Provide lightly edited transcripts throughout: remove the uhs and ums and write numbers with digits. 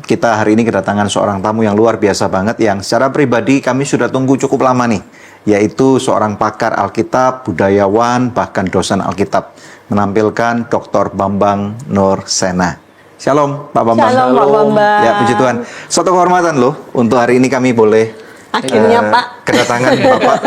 kita hari ini kedatangan seorang tamu yang luar biasa banget, yang secara pribadi kami sudah tunggu cukup lama nih, yaitu seorang pakar Alkitab, budayawan, bahkan dosen Alkitab, menampilkan Dr. Bambang Nursena. Shalom Pak Bambang. Shalom Pak Bambang. Ya, puji Tuhan. Suatu kehormatan loh untuk hari ini kami boleh akhirnya Pak kedatangan Bapak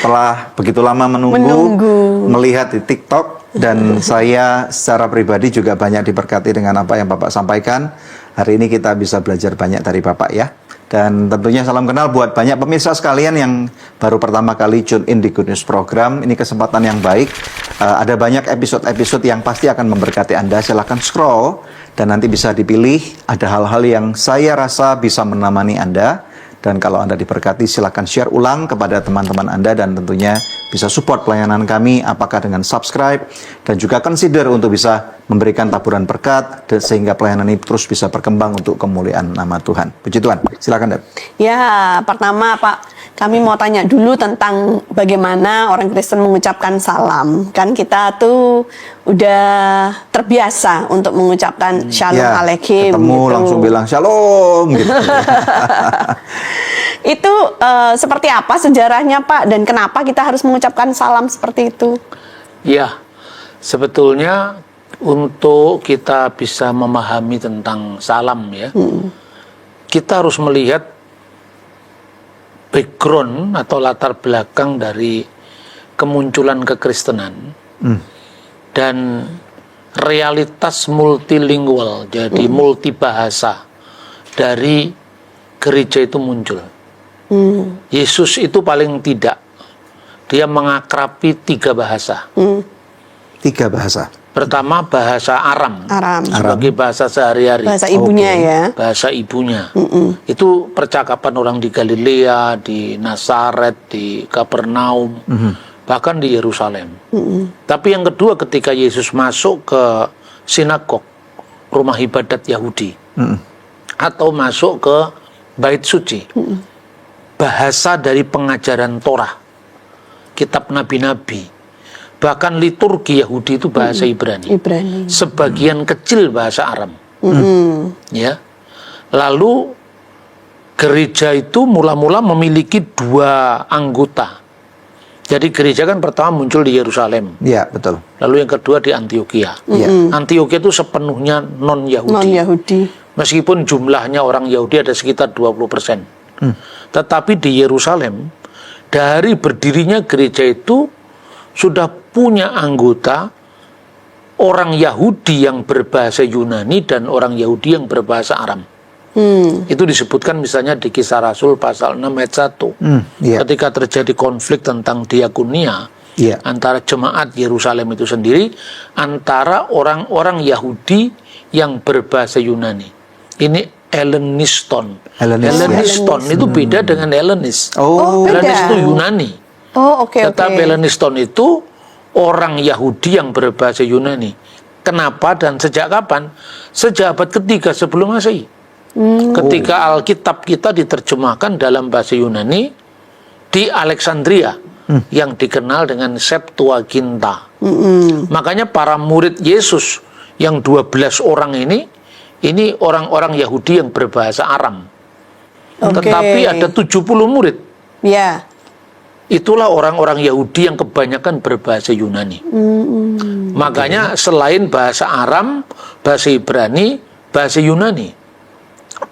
setelah begitu lama menunggu. Melihat di TikTok. Dan saya secara pribadi juga banyak diberkati dengan apa yang Bapak sampaikan. Hari ini kita bisa belajar banyak dari Bapak ya. Dan tentunya salam kenal buat banyak pemirsa sekalian yang baru pertama kali tune in di Good News Program. Ini kesempatan yang baik. Ada banyak episode-episode yang pasti akan memberkati Anda. Silahkan scroll dan nanti bisa dipilih. Ada hal-hal yang saya rasa bisa menemani Anda. Dan kalau Anda diberkati, silakan share ulang kepada teman-teman Anda dan tentunya bisa support pelayanan kami, apakah dengan subscribe dan juga consider untuk bisa memberikan taburan berkat sehingga pelayanan ini terus bisa berkembang untuk kemuliaan nama Tuhan. Puji Tuhan. Silakan, Deb. Ya, pertama Pak, kami mau tanya dulu tentang bagaimana orang Kristen mengucapkan salam. Kan kita tuh udah terbiasa untuk mengucapkan Shalom Ya, Aleichem ketemu gitu. langsung bilang Shalom gitu. Itu seperti apa sejarahnya Pak, dan kenapa kita harus mengucapkan salam seperti itu? Ya, sebetulnya untuk kita bisa memahami tentang salam ya, kita harus melihat background atau latar belakang dari kemunculan kekristenan dan realitas multilingual, jadi multibahasa dari gereja itu muncul. Yesus itu paling tidak dia mengakrabi 3 bahasa. 3 bahasa. Pertama bahasa Aram, sebagai bahasa sehari-hari. Bahasa ibunya ya. Bahasa ibunya. Itu percakapan orang di Galilea, di Nazaret, di Kapernaum, bahkan di Yerusalem. Tapi yang kedua, ketika Yesus masuk ke sinagog, rumah ibadat Yahudi, atau masuk ke bait suci, bahasa dari pengajaran Torah, kitab nabi-nabi, bahkan liturgi Yahudi itu bahasa Ibrani. Sebagian kecil bahasa Aram. Ya. Lalu gereja itu mula-mula memiliki 2 anggota. Jadi gereja kan pertama muncul di Yerusalem. Iya, betul. Lalu yang kedua di Antioquia. Antioquia itu sepenuhnya non-Yahudi. Meskipun jumlahnya orang Yahudi ada sekitar 20%. Tetapi di Yerusalem, dari berdirinya gereja itu sudah punya anggota orang Yahudi yang berbahasa Yunani dan orang Yahudi yang berbahasa Aram. Itu disebutkan misalnya di Kisah Rasul pasal 6 ayat 1. Ketika terjadi konflik tentang diakonia antara jemaat Yerusalem itu sendiri, antara orang-orang Yahudi yang berbahasa Yunani. Ini Helleniston. Helleniston itu beda dengan Hellenis. Hellenis itu Yunani. Tetapi Helleniston itu orang Yahudi yang berbahasa Yunani. Kenapa dan sejak kapan? Sejak abad ketiga sebelum Masehi. Ketika Alkitab kita diterjemahkan dalam bahasa Yunani di Alexandria, yang dikenal dengan Septuaginta. Makanya para murid Yesus yang 12 orang ini orang-orang Yahudi yang berbahasa Aram. Tetapi ada 70 murid. Itulah orang-orang Yahudi yang kebanyakan berbahasa Yunani. Makanya selain bahasa Aram, bahasa Ibrani, bahasa Yunani,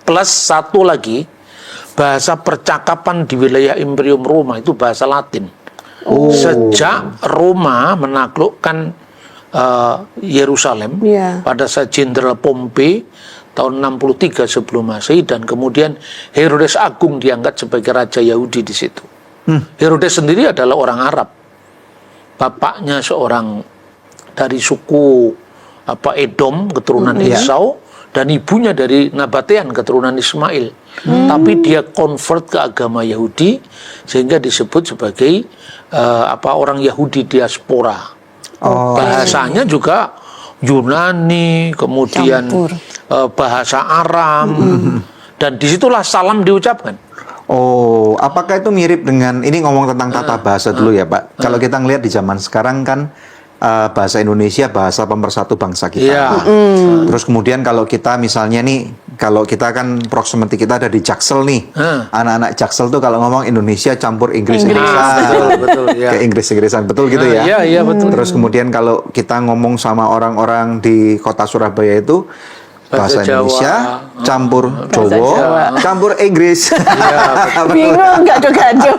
plus 1 lagi, bahasa percakapan di wilayah Imperium Roma itu bahasa Latin. Sejak Roma menaklukkan Yerusalem pada saat Jenderal Pompei tahun 63 sebelum Masehi, dan kemudian Herodes Agung diangkat sebagai raja Yahudi di situ. Herodes sendiri adalah orang Arab. Bapaknya seorang dari suku Edom, keturunan Esau, dan ibunya dari Nabatean, keturunan Ismail. Tapi dia convert ke agama Yahudi sehingga disebut sebagai orang Yahudi diaspora. Bahasanya juga Yunani, kemudian bahasa Aram, dan disitulah salam diucapkan. Apakah itu mirip dengan, ini ngomong tentang tata bahasa dulu ya Pak. Kalau kita ngelihat di zaman sekarang kan bahasa Indonesia bahasa pemersatu bangsa kita. Terus kemudian kalau kita misalnya nih kalau kita kan proximity kita ada di Jaksel nih. Anak-anak Jaksel tuh kalau ngomong Indonesia campur Inggris-Inggrisan. Betul, ya. Kayak Inggris-Inggrisan, betul gitu ya? Iya, betul. Terus kemudian kalau kita ngomong sama orang-orang di kota Surabaya itu bahasa Jawa, Indonesia campur Bahasa Jawa, Jawa. campur Inggris. Bingung, gaduh-gaduh.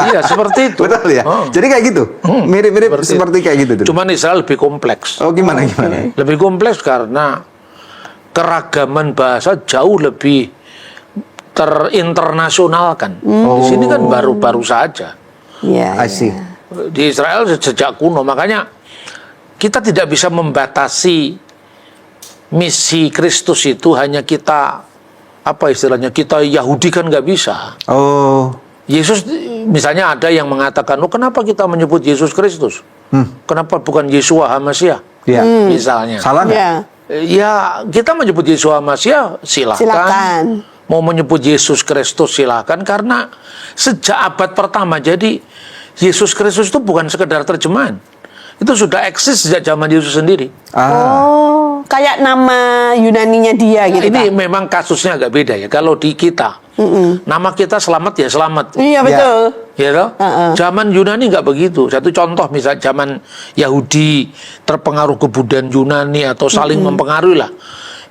Iya, seperti itu. Betul ya? Jadi kayak gitu? Mirip-mirip seperti kayak gitu dulu? Cuman Israel lebih kompleks. Oh, gimana? Lebih kompleks karena keragaman bahasa jauh lebih terinternasionalkan. Di sini kan baru-baru saja. Iya. I see. Di Israel sejak kuno, makanya kita tidak bisa membatasi misi Kristus itu hanya kita, apa istilahnya, kita Yahudi kan nggak bisa. Oh, Yesus, misalnya ada yang mengatakan, oh kenapa kita menyebut Yesus Kristus? Kenapa bukan Yeshua HaMashiach? ya. Misalnya. Salah nggak? Iya. Ya, kita menyebut Yeshua HaMashiach, silakan. Silakan. Mau menyebut Yesus Kristus, silakan. Karena sejak abad pertama, jadi Yesus Kristus itu bukan sekedar terjemahan. Itu sudah eksis sejak zaman Yesus sendiri. Oh, kayak nama Yunaninya dia gitu. Ini Pak? memang kasusnya agak beda ya. Kalau di kita, nama kita selamat ya selamat. Iya betul. Ya toh? Zaman Yunani nggak begitu. Satu contoh misal zaman Yahudi terpengaruh kebudayaan Yunani atau saling mempengaruhi lah.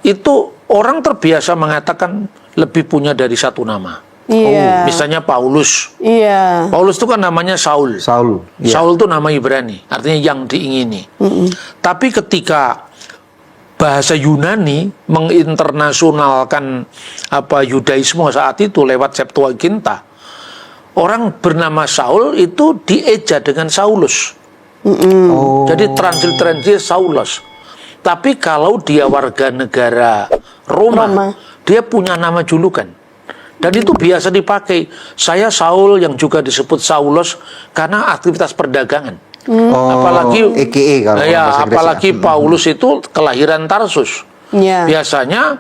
Itu orang terbiasa mengatakan lebih punya dari satu nama. Iya. Misalnya Paulus. Iya. Paulus itu kan namanya Saul. Saul. Ya. Saul itu nama Ibrani, artinya yang diingini. Tapi ketika bahasa Yunani menginternasionalkan Yudaisme saat itu lewat Septuaginta, orang bernama Saul itu dieja dengan Saulus. Oh. Jadi transil Saulus. Tapi kalau dia warga negara Roma, dia punya nama julukan. Dan itu biasa dipakai. Saya Saul yang juga disebut Saulus karena aktivitas perdagangan. Apalagi EKE kalau bahasa Inggris apalagi Paulus itu kelahiran Tarsus. Iya. Biasanya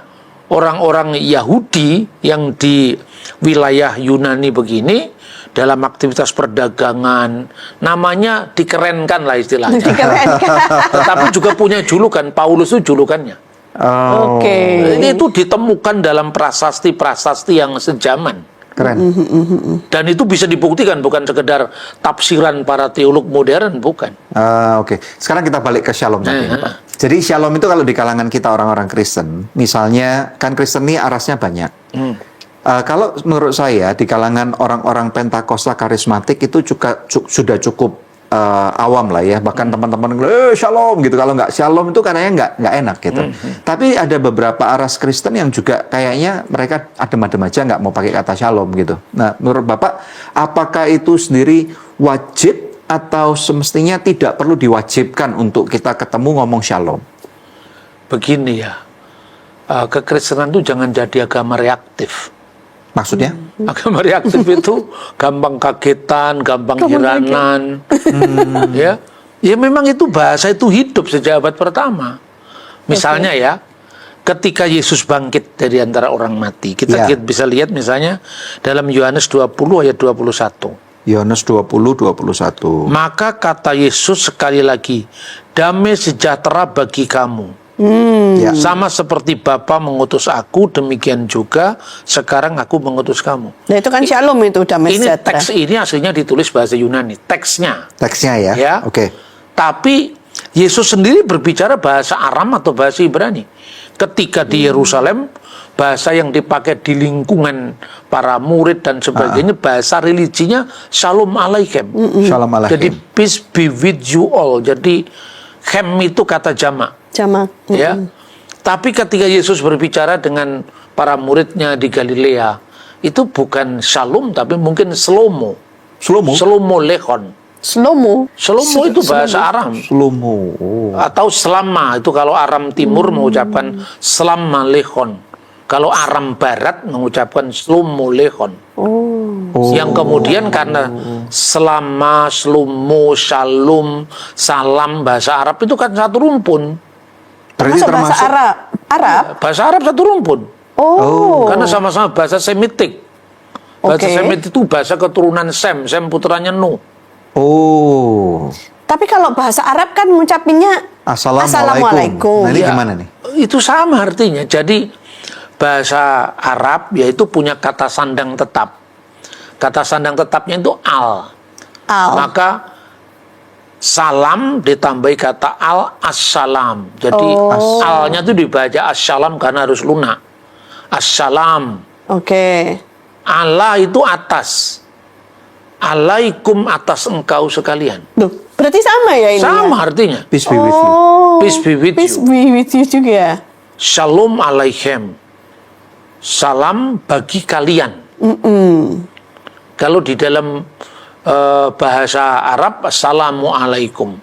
orang-orang Yahudi yang di wilayah Yunani begini dalam aktivitas perdagangan namanya dikerenkan lah istilahnya. Dikerenkan. Tetapi juga punya julukan. Paulus itu julukannya. Oh. Oke. Ini itu ditemukan dalam prasasti-prasasti yang sejaman. Keren. Dan itu bisa dibuktikan, bukan sekedar tafsiran para teolog modern, bukan. Oke. Sekarang kita balik ke Shalom tadi, Pak. Jadi Shalom itu kalau di kalangan kita orang-orang Kristen, misalnya kan Kristen ini arasnya banyak. Kalau menurut saya di kalangan orang-orang Pentakosta karismatik itu juga sudah cukup awam lah ya, bahkan teman-teman Shalom gitu. Kalau nggak Shalom itu katanya nggak enak gitu. Tapi ada beberapa aras Kristen yang juga kayaknya mereka adem-adem aja nggak mau pakai kata Shalom gitu. Nah, menurut Bapak, apakah itu sendiri wajib atau semestinya tidak perlu diwajibkan untuk kita ketemu ngomong Shalom? Begini ya, kekristenan itu jangan jadi agama reaktif. Maksudnya? Agama reaktif itu gampang kagetan, gampang hiranan. Ya memang itu bahasa itu hidup sejak abad pertama. Misalnya ya, ketika Yesus bangkit dari antara orang mati, kita bisa lihat misalnya dalam Yohanes 20 ayat 21. Yohanes 20:21. Maka kata Yesus sekali lagi, damai sejahtera bagi kamu. Ya. Sama seperti Bapa mengutus aku, demikian juga sekarang aku mengutus kamu. Nah itu kan Shalom itu damai Ini sejahtera. teks ini aslinya ditulis bahasa Yunani, teksnya. Teksnya ya? Oke. Tapi Yesus sendiri berbicara bahasa Aram atau bahasa Ibrani. Ketika di Yerusalem, bahasa yang dipakai di lingkungan para murid dan sebagainya, bahasa religinya Shalom Aleichem. Shalom Aleichem. Jadi peace be with you all. Jadi Chem itu kata jamak. Jamak. Ya. Tapi ketika Yesus berbicara dengan para muridnya di Galilea, itu bukan Shalom tapi mungkin Slomo. Slomo Lechon. Slomo. Slomo itu bahasa Aram. Slomo. Atau Selama, itu kalau Aram Timur mengucapkan Selama Lechon. Kalau Aram Barat mengucapkan Slomo Lechon. Yang kemudian karena Selama, Slomo, Shalom, Salam, bahasa Arab itu kan satu rumpun. Berarti Masa bahasa Arab? Bahasa Arab satu rumpun. Karena sama-sama bahasa Semitik. Bahasa Semit itu bahasa keturunan Sem putranya Nuh. Tapi kalau bahasa Arab kan ngucapinnya Assalamualaikum. Nah, ini Ya, gimana nih? Itu sama artinya. Jadi bahasa Arab yaitu punya kata sandang tetap. Kata sandang tetapnya itu al. Maka salam ditambahi kata al, assalam. Jadi alnya itu dibaca assalam karena harus lunak. Assalam. Oke. Allah itu atas. Alaikum atas engkau sekalian. Duh, berarti sama ya ini? Sama artinya. Peace be with you. Peace be with Peace you. be with you juga. Shalom alaikum. Salam bagi kalian. Kalau di dalam bahasa Arab, assalamu alaikum.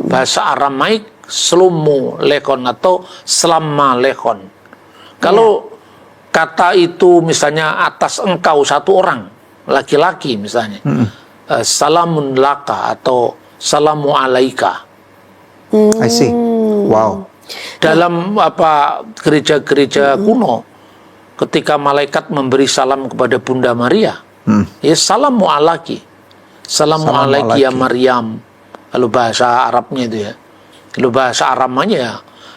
Bahasa Aramaik, slumu lekon atau selama lekon. Kalau kata itu misalnya atas engkau satu orang, laki-laki misalnya, salamun laka atau salamu alaika. I see. Wow. Dalam gereja-gereja kuno, ketika malaikat memberi salam kepada Bunda Maria, ya salamu alaki, salamu alaiki ya Maryam. Lalu bahasa Arabnya itu ya, lalu bahasa Aramanya ya,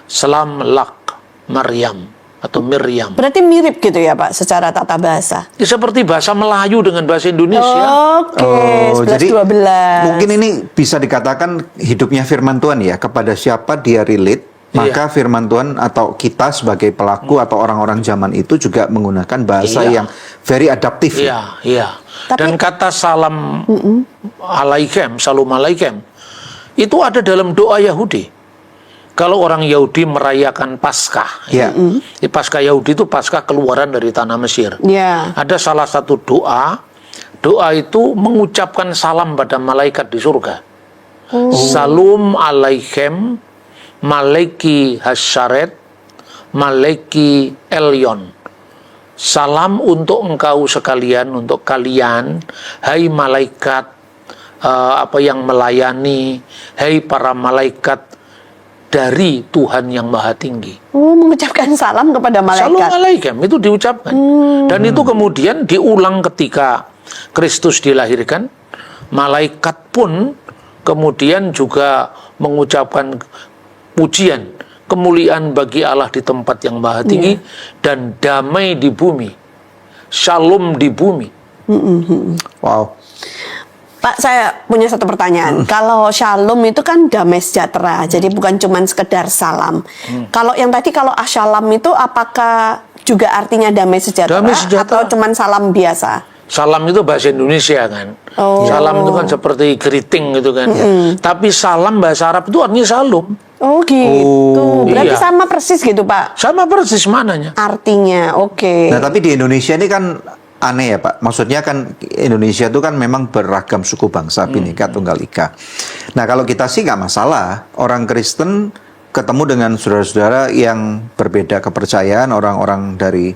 salam lak Maryam atau Miriam. Berarti mirip gitu ya Pak, secara tata bahasa. Ya, seperti bahasa Melayu dengan bahasa Indonesia. Oke, 11, jadi 12. mungkin ini bisa dikatakan hidupnya firman Tuhan ya, kepada siapa dia relate, maka firman Tuhan atau kita sebagai pelaku atau orang-orang zaman itu juga menggunakan bahasa yang very adaptif. Iya, iya. Dan kata salam alaikum, salam alaikum, itu ada dalam doa Yahudi. Kalau orang Yahudi merayakan Paskah, di Paskah Yahudi itu Paskah keluaran dari tanah Mesir. Ada salah satu doa itu mengucapkan salam pada malaikat di surga. Salam alaikum, malaiki hasyaret, malaiki elyon. Salam untuk engkau sekalian, untuk kalian, hai malaikat yang melayani, hai para malaikat dari Tuhan yang Maha Tinggi. Mengucapkan salam kepada malaikat. Salam alaikum itu diucapkan. Dan itu kemudian diulang ketika Kristus dilahirkan. Malaikat pun kemudian juga mengucapkan pujian, kemuliaan bagi Allah di tempat yang Maha Tinggi dan damai di bumi. Shalom di bumi. Wow. Pak, saya punya satu pertanyaan. Kalau shalom itu kan damai sejahtera, jadi bukan cuma sekedar salam. Kalau yang tadi kalau assalam itu apakah juga artinya damai sejahtera, atau cuma salam biasa? Salam itu bahasa Indonesia kan. Salam itu kan seperti greeting gitu kan. Tapi salam bahasa Arab itu artinya salam. Oh gitu. Berarti sama persis gitu Pak? Sama persis mananya. Artinya, oke. Nah tapi di Indonesia ini kan aneh ya Pak. Maksudnya kan Indonesia itu kan memang beragam suku bangsa, Bhinneka Tunggal Ika. Nah kalau kita sih nggak masalah. Orang Kristen ketemu dengan saudara-saudara yang berbeda kepercayaan, orang-orang dari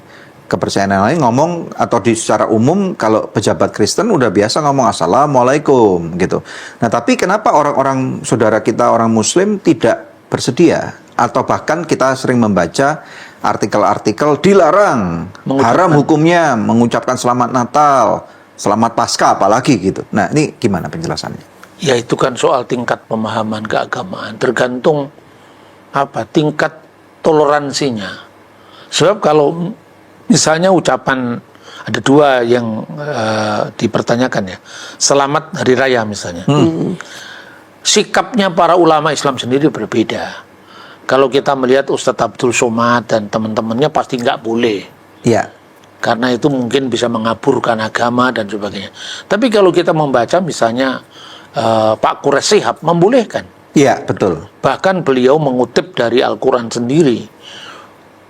kepercayaan yang lain ngomong, atau di secara umum kalau pejabat Kristen udah biasa ngomong assalamualaikum gitu. Nah tapi kenapa orang-orang saudara kita orang Muslim tidak bersedia, atau bahkan kita sering membaca artikel-artikel dilarang, haram hukumnya mengucapkan selamat Natal, selamat Paskah apalagi gitu. Nah ini gimana penjelasannya? Ya itu kan soal tingkat pemahaman keagamaan, tergantung tingkat toleransinya. Sebab kalau misalnya ucapan, ada dua yang dipertanyakan ya, selamat hari raya misalnya. Sikapnya para ulama Islam sendiri berbeda. Kalau kita melihat Ustadz Abdul Somad dan teman-temannya pasti nggak boleh. Iya. Karena itu mungkin bisa mengaburkan agama dan sebagainya. Tapi kalau kita membaca misalnya Pak Quraish Shihab membolehkan. Iya, betul. Bahkan beliau mengutip dari Al-Quran sendiri.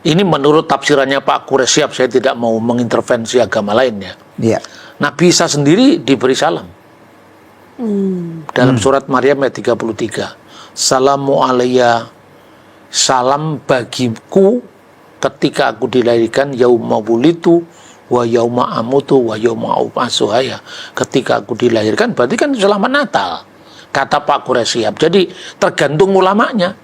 Ini menurut tafsirannya Pak Quraish Shihab, saya tidak mau mengintervensi agama lainnya. Iya. Nabi Isa sendiri diberi salam. Dalam surat Maryam ayat 33. Salamu alayya, salam bagiku ketika aku dilahirkan, yauma wulitu wa yauma amutu wa yauma ub'atsu. Ketika aku dilahirkan berarti kan selamat Natal, kata Pak Quraish Shihab. Jadi tergantung ulamanya.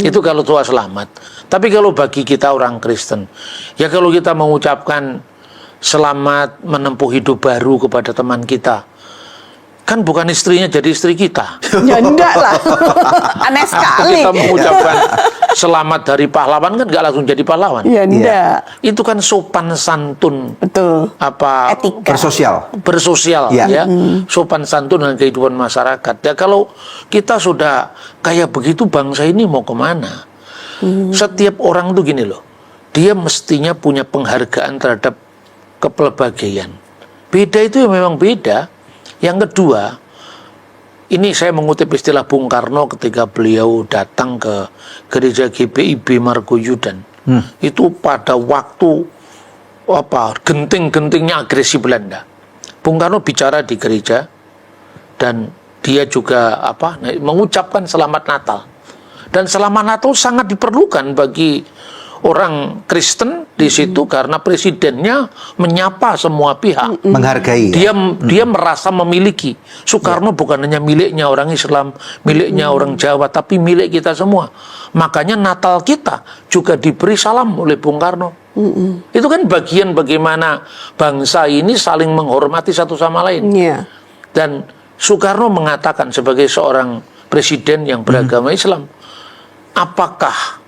Itu kalau doa selamat. Tapi kalau bagi kita orang Kristen, ya kalau kita mengucapkan selamat menempuh hidup baru kepada teman kita, kan bukan istrinya jadi istri kita. Ya enggak lah. Aneh sekali. Kita mengucapkan selamat dari pahlawan kan nggak langsung jadi pahlawan. Iya, enggak. Itu kan sopan santun. Betul. Apa Etika. Bersosial. ya, sopan santun dengan kehidupan masyarakat. Ya kalau kita sudah kayak begitu, bangsa ini mau kemana? Setiap orang tuh gini loh, dia mestinya punya penghargaan terhadap kepelbagaian. Beda itu ya memang beda. Yang kedua, ini saya mengutip istilah Bung Karno ketika beliau datang ke gereja GPIB Margoyudan. Itu pada waktu genting-gentingnya agresi Belanda. Bung Karno bicara di gereja dan dia juga mengucapkan selamat Natal. Dan selamat Natal sangat diperlukan bagi orang Kristen di situ karena presidennya menyapa semua pihak, menghargai. Dia merasa memiliki. Soekarno bukan hanya miliknya orang Islam, miliknya orang Jawa, tapi milik kita semua. Makanya Natal kita juga diberi salam oleh Bung Karno. Itu kan bagian bagaimana bangsa ini saling menghormati satu sama lain. Dan Soekarno mengatakan sebagai seorang presiden yang beragama Islam, apakah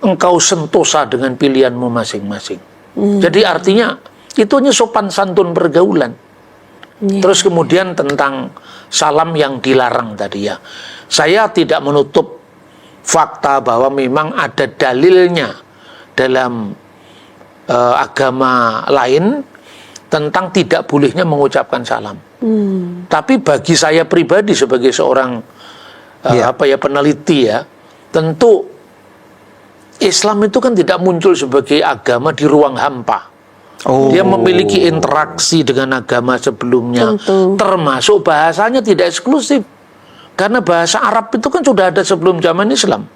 engkau sentosa dengan pilihanmu masing-masing? Jadi artinya itu hanya sopan santun pergaulan. Terus kemudian tentang salam yang dilarang tadi ya, saya tidak menutup fakta bahwa memang ada dalilnya dalam agama lain tentang tidak bolehnya mengucapkan salam. Tapi bagi saya pribadi sebagai seorang peneliti ya, tentu Islam itu kan tidak muncul sebagai agama di ruang hampa. Dia memiliki interaksi dengan agama sebelumnya. Termasuk bahasanya tidak eksklusif. Karena bahasa Arab itu kan sudah ada sebelum zaman Islam.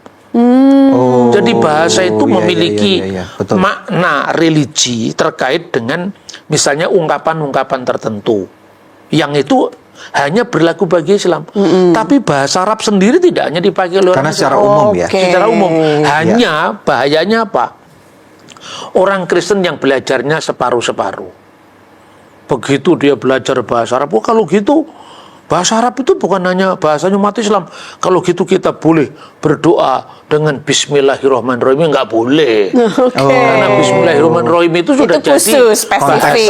Jadi bahasa itu memiliki makna religi terkait dengan misalnya ungkapan-ungkapan tertentu. Yang itu hanya berlaku bagi Islam. Tapi bahasa Arab sendiri tidak hanya dipakai oleh orang Islam. Secara umum ya. Secara umum. Hanya bahayanya apa? Orang Kristen yang belajarnya separuh-separuh. Begitu dia belajar bahasa Arab, kalau gitu bahasa Arab itu bukan hanya bahasanya umat Islam. Kalau gitu kita boleh berdoa dengan Bismillahirrahmanirrahim, nggak boleh. Karena Bismillahirrahmanirrahim itu sudah itu khusus, jadi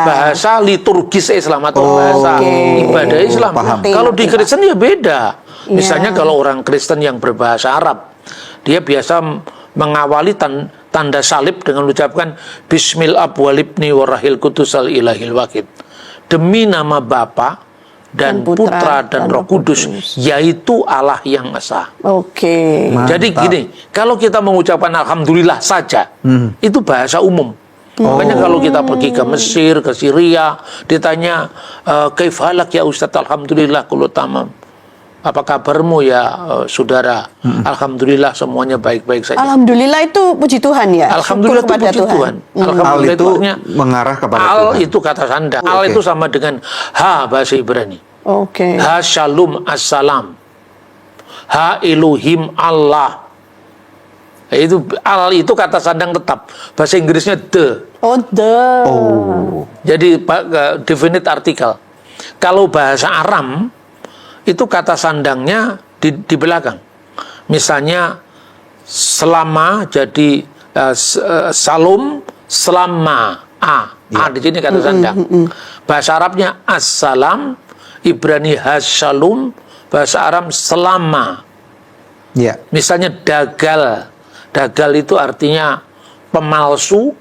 bahasa liturgis Islam atau bahasa ibadah Islam. Kalau di Kristen ya beda. Misalnya kalau orang Kristen yang berbahasa Arab, dia biasa mengawali tanda salib dengan mengucapkan Bismillah walibni warahil kudusal ilahil wakid. Demi nama Bapa dan Putra dan Roh Kudus, yaitu Allah yang Esa. Jadi gini, kalau kita mengucapkan Alhamdulillah saja, itu bahasa umum. Makanya kalau kita pergi ke Mesir, ke Syria, ditanya, kaifalak ya Ustadz, Alhamdulillah kulo tamam. Apa kabarmu ya saudara? Alhamdulillah semuanya baik-baik saja. Alhamdulillah itu puji Tuhan ya. Alhamdulillah itu puji Tuhan. Alhamdulillah itu mengarah kepada Tuhan. Al itu kata sandang. Al itu sama dengan ha bahasa Ibrani. Ha shalom assalam. Ha Elohim Allah. Itu al itu kata sandang tetap. Bahasa Inggrisnya the. Jadi definite artikel. Kalau bahasa Aram itu kata sandangnya di belakang. Misalnya selama jadi salum selama a di sini kata sandang. Bahasa Arabnya assalam, Ibrani hasalum, bahasa Arab selama. Misalnya dagal. Dagal itu artinya pemalsu,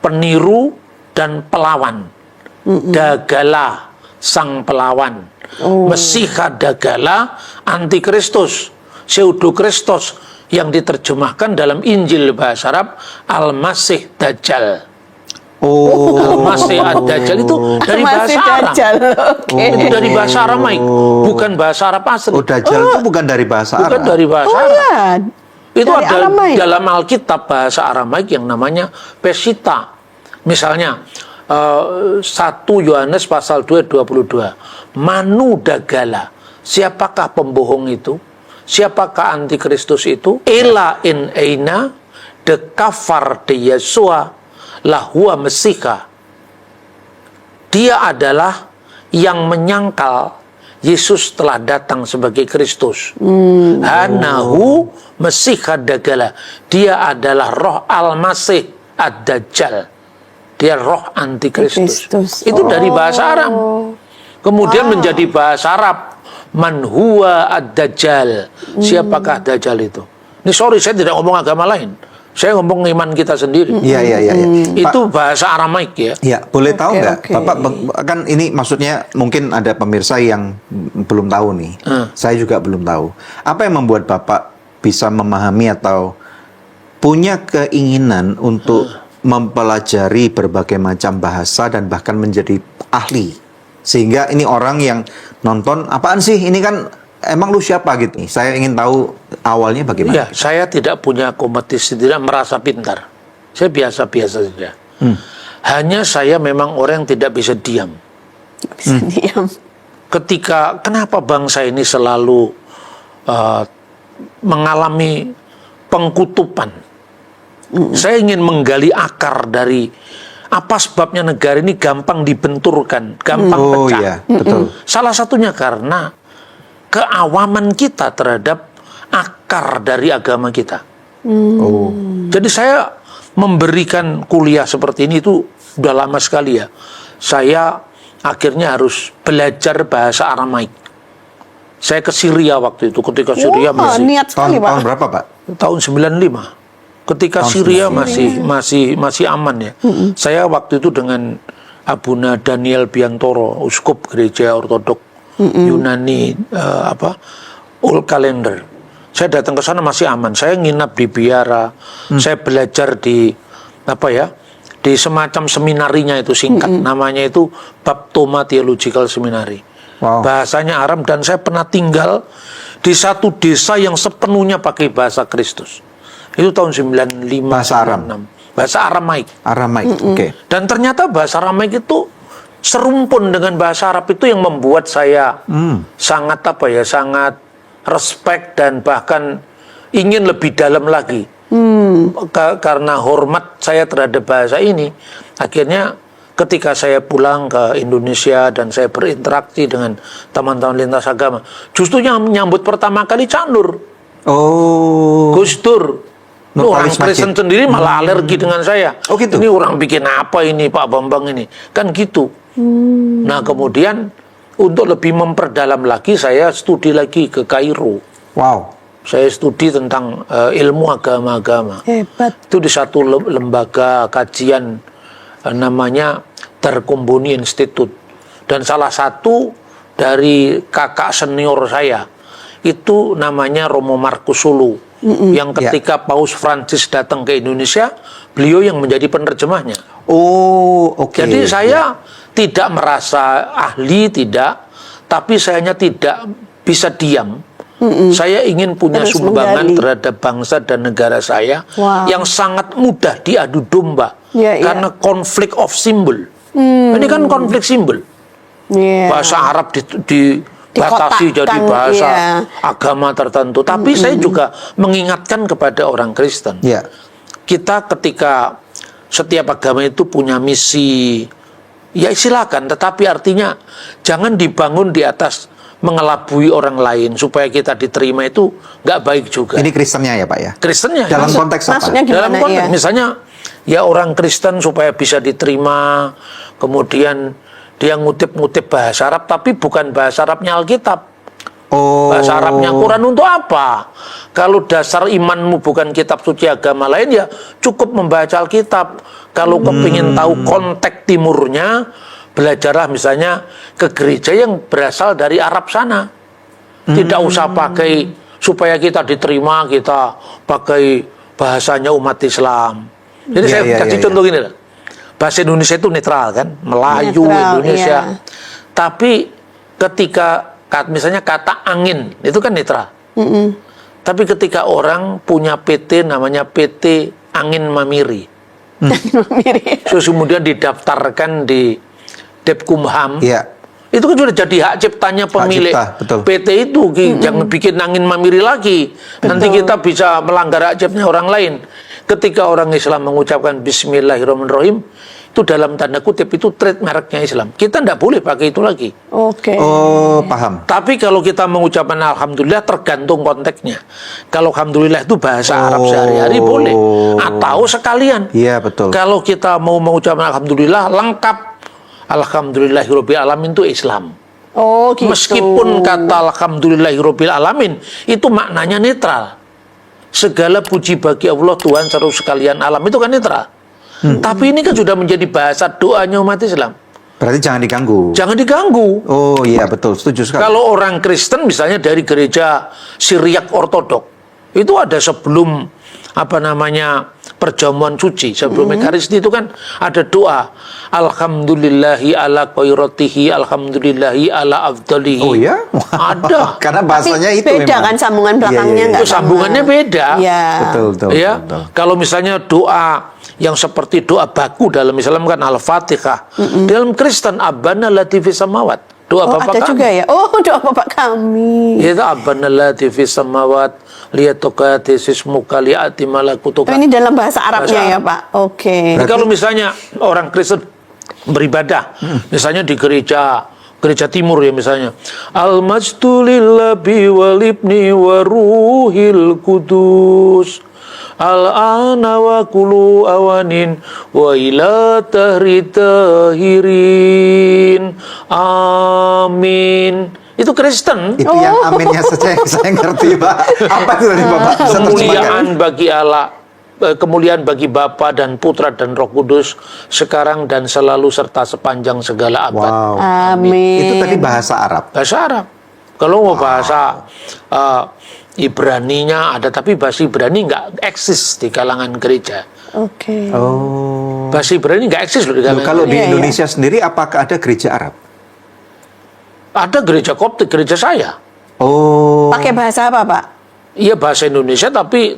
peniru dan pelawan. Dagala sang pelawan. Mesiha dagala antikristus, pseudokristos yang diterjemahkan dalam Injil bahasa Arab Al-Masih Dajjal. Al-Masih Ad-Dajjal itu dari bahasa Arab. Itu dari bahasa Aramaik, bukan bahasa Arab asli. Dajjal itu bukan dari bahasa Arab. Bukan dari bahasa Arab. Itu dari ada Aramaik. dalam Alkitab bahasa Aramaik yang namanya Pesita. Misalnya 1 Yohanes pasal 2:22. Manu dagala. Siapakah pembohong itu? Siapakah antikristus itu? Ela in eina de kafar de Yesua lahua Mesika. Dia adalah yang menyangkal Yesus telah datang sebagai Kristus. Anahu Mesih Dagala. Dia adalah roh Al-Masih Ad-Dajjal. Dia roh antikristus. Itu dari bahasa Arab. Kemudian menjadi bahasa Arab. Man huwa ad-Dajjal. Siapakah Dajjal itu? Ini sorry, saya tidak ngomong agama lain. Saya ngomong iman kita sendiri. Iya. Itu bahasa Aramaik ya. Ya, boleh tahu nggak, Bapak, kan ini maksudnya mungkin ada pemirsa yang belum tahu nih. Saya juga belum tahu. Apa yang membuat Bapak bisa memahami atau punya keinginan untuk mempelajari berbagai macam bahasa dan bahkan menjadi ahli? Sehingga ini orang yang nonton, apaan sih? Ini kan emang lu siapa gitu? Saya ingin tahu awalnya bagaimana. Ya, saya tidak punya kompetisi, tidak merasa pintar. Saya biasa-biasa saja. Hanya saya memang orang yang tidak bisa diam. Bisa diam. Kenapa bangsa ini selalu mengalami pengkutupan? Saya ingin menggali akar dari apa sebabnya negara ini gampang dibenturkan, gampang pecah. Iya, betul. Salah satunya karena keawaman kita terhadap akar dari agama kita. Jadi saya memberikan kuliah seperti ini itu udah lama sekali ya. Saya akhirnya harus belajar bahasa Aramaik. Saya ke Syria waktu itu, ketika Syria masih niat sekali, Pak. Tahun berapa, Pak? tahun 95. Ketika Tahun Syria masih aman ya. Saya waktu itu dengan Abuna Daniel Biantoro, uskup gereja ortodok Yunani Old Calendar. Saya datang ke sana masih aman. Saya nginap di biara. Saya belajar di di semacam seminarinya itu singkat. Namanya itu Baptoma Theological Seminary. Wow. Bahasanya Arab, dan saya pernah tinggal di satu desa yang sepenuhnya pakai bahasa Kristus. Itu tahun 95. Bahasa Arab. 96. Bahasa Aramaik. Aramaik. Oke. Dan ternyata bahasa Aramaik itu serumpun dengan bahasa Arab, itu yang membuat saya sangat sangat respect dan bahkan ingin lebih dalam lagi. Karena hormat saya terhadap bahasa ini, akhirnya ketika saya pulang ke Indonesia dan saya berinteraksi dengan teman-teman lintas agama, justru yang menyambut pertama kali Cak Nur. Gus Dur. Orang Kristen sendiri malah alergi dengan saya. Oh gitu? Ini orang bikin apa ini Pak Bambang ini? Kan gitu. Nah kemudian untuk lebih memperdalam lagi, saya studi lagi ke Kairo. Wow. Saya studi tentang ilmu agama-agama. Hebat. Itu di satu lembaga kajian namanya Darkumbuni Institute. Dan salah satu dari kakak senior saya itu namanya Romo Markus Sulu. Yang ketika Paus Francis datang ke Indonesia, beliau yang menjadi penerjemahnya. Oke. Jadi saya tidak merasa ahli, tapi saya hanya tidak bisa diam. Saya ingin punya sumbangan terhadap bangsa dan negara saya yang sangat mudah diadu domba karena konflik of symbol. Ini kan konflik simbol. Bahasa Arab dibatasi jadi bahasa agama tertentu. Tapi saya juga mengingatkan kepada orang Kristen. Kita ketika setiap agama itu punya misi, ya silakan. Tetapi artinya jangan dibangun di atas mengelabui orang lain supaya kita diterima, itu nggak baik juga. Ini Kristennya ya Pak ya? Kristennya. Dalam konteks apa? Dalam konteks misalnya ya orang Kristen supaya bisa diterima, kemudian dia ngutip-ngutip bahasa Arab tapi bukan bahasa Arabnya Alkitab. Bahasa Arabnya Quran untuk apa? Kalau dasar imanmu bukan kitab suci agama lain, ya cukup membaca Alkitab. Kalau kepingin tahu konteks timurnya, belajarlah misalnya ke gereja yang berasal dari Arab sana. Tidak usah pakai, supaya kita diterima, kita pakai bahasanya umat Islam. Jadi saya kasih contoh gini lah. Bahasa Indonesia itu netral kan, Melayu, Indonesia. Tapi ketika misalnya kata angin itu kan netral. Tapi ketika orang punya PT namanya PT Angin Mamiri, terus kemudian didaftarkan di Depkumham, itu kan sudah jadi hak ciptanya pemilik PT itu. Jangan bikin angin mamiri lagi. Nanti kita bisa melanggar hak ciptanya orang lain. Ketika orang Islam mengucapkan Bismillahirrahmanirrahim, itu dalam tanda kutip itu trademarknya Islam. Kita tidak boleh pakai itu lagi. Oke. Oh, paham. Tapi kalau kita mengucapkan alhamdulillah tergantung konteksnya. Kalau alhamdulillah itu bahasa Arab sehari-hari boleh, atau sekalian. Iya, betul. Kalau kita mau mengucapkan alhamdulillah lengkap, alhamdulillahirabbil alamin itu Islam. Oh, gitu. Meskipun kata alhamdulillahirabbil alamin itu maknanya netral. Segala puji bagi Allah Tuhan seluruh sekalian alam, itu kan netral. Tapi ini kan sudah menjadi bahasa doanya umat Islam. Berarti jangan diganggu. Jangan diganggu. Oh iya, betul, setuju sekali. Kalau orang Kristen misalnya dari gereja Syriak Ortodok, itu ada sebelum perjamuan suci, sebelum Ekaristi itu kan ada doa alhamdulillahi ala khairatihi, alhamdulillahi ala afdalihi. Oh ya? Ada. Karena bahasanya Tapi itu beda memang. kan sambungan belakangnya Iya, iya, nggak Itu sambungannya sama. beda. Iya. Betul. Ya, kalau misalnya doa yang seperti doa baku dalam Islam kan Al-Fatihah. Dalam Kristen Abana Latifis Samawat. Doa Oh, Bapak ada kami. juga ya. Oh, doa Bapak kami. Itu Abana Latifis Samawat liyatuqati sismuka li'ati malakutuka. Oh, ini dalam bahasa Arabnya Bahasa ya, Pak. Oke. Jadi kalau misalnya orang Kristen beribadah, misalnya di gereja timur ya misalnya, al-majdu lillahi walibni wa ruhil kudus. Al-ana wa kulu awanin wa ila tahri tahirin. Amin. Itu Kristen. Itu yang aminnya saja yang saya ngerti, Pak. Apa itu tadi, Bapak? Bisa terjemahkan? Kemuliaan bagi Allah, kemuliaan bagi Bapa dan Putra dan Roh Kudus sekarang dan selalu serta sepanjang segala abad. Wow. Amin. Itu tadi bahasa Arab. Bahasa Arab. Kalau mau bahasa Ibraninya ada, tapi bahasa Ibrani nggak eksis di kalangan gereja. Oke. Oh. Bahasa Ibrani nggak eksis loh di Loh, kalangan kalau di Iya, iya. Indonesia sendiri apakah ada gereja Arab? Ada gereja Koptik, gereja saya. Oh. Pakai bahasa apa, Pak? Iya bahasa Indonesia, tapi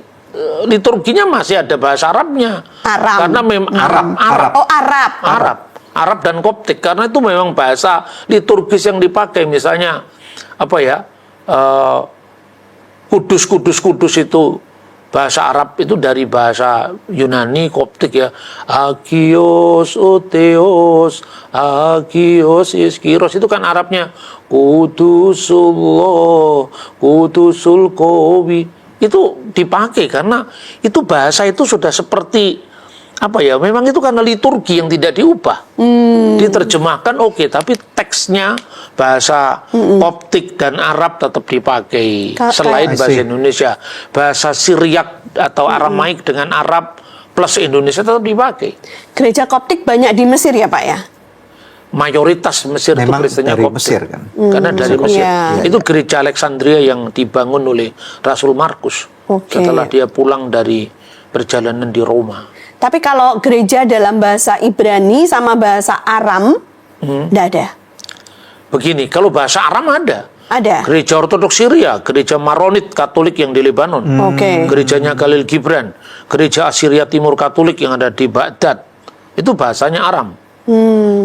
liturginya masih ada bahasa Arabnya. Aram. Karena memang Arab. Oh, Arab. Arab dan Koptik, karena itu memang bahasa liturgis yang dipakai. Misalnya Kudus itu bahasa Arab, itu dari bahasa Yunani Koptik ya. Agios oteos, agios iskiros, itu kan Arabnya Kudusullah, Kudusul Qawi. Itu dipakai karena itu bahasa itu sudah seperti memang itu karena liturgi yang tidak diubah. Diterjemahkan oke, tapi teksnya bahasa Koptik dan Arab tetap dipakai. Selain bahasa Indonesia, bahasa Syriak atau Aramaik dengan Arab plus Indonesia tetap dipakai. Gereja Koptik banyak di Mesir ya, Pak ya? Mayoritas Mesir itu Memang Kristennya dari Koptik. Mesir kan? Karena dari Mesir. Iya. Itu gereja Alexandria yang dibangun oleh Rasul Markus. Oke. Setelah dia pulang dari perjalanan di Roma. Tapi kalau gereja dalam bahasa Ibrani sama bahasa Aram, enggak ada. Begini, kalau bahasa Aram ada. Ada. Gereja Ortodoks Syria, gereja Maronit Katolik yang di Lebanon, Oke. gerejanya Khalil Gibran, gereja Assyria Timur Katolik yang ada di Baghdad, itu bahasanya Aram.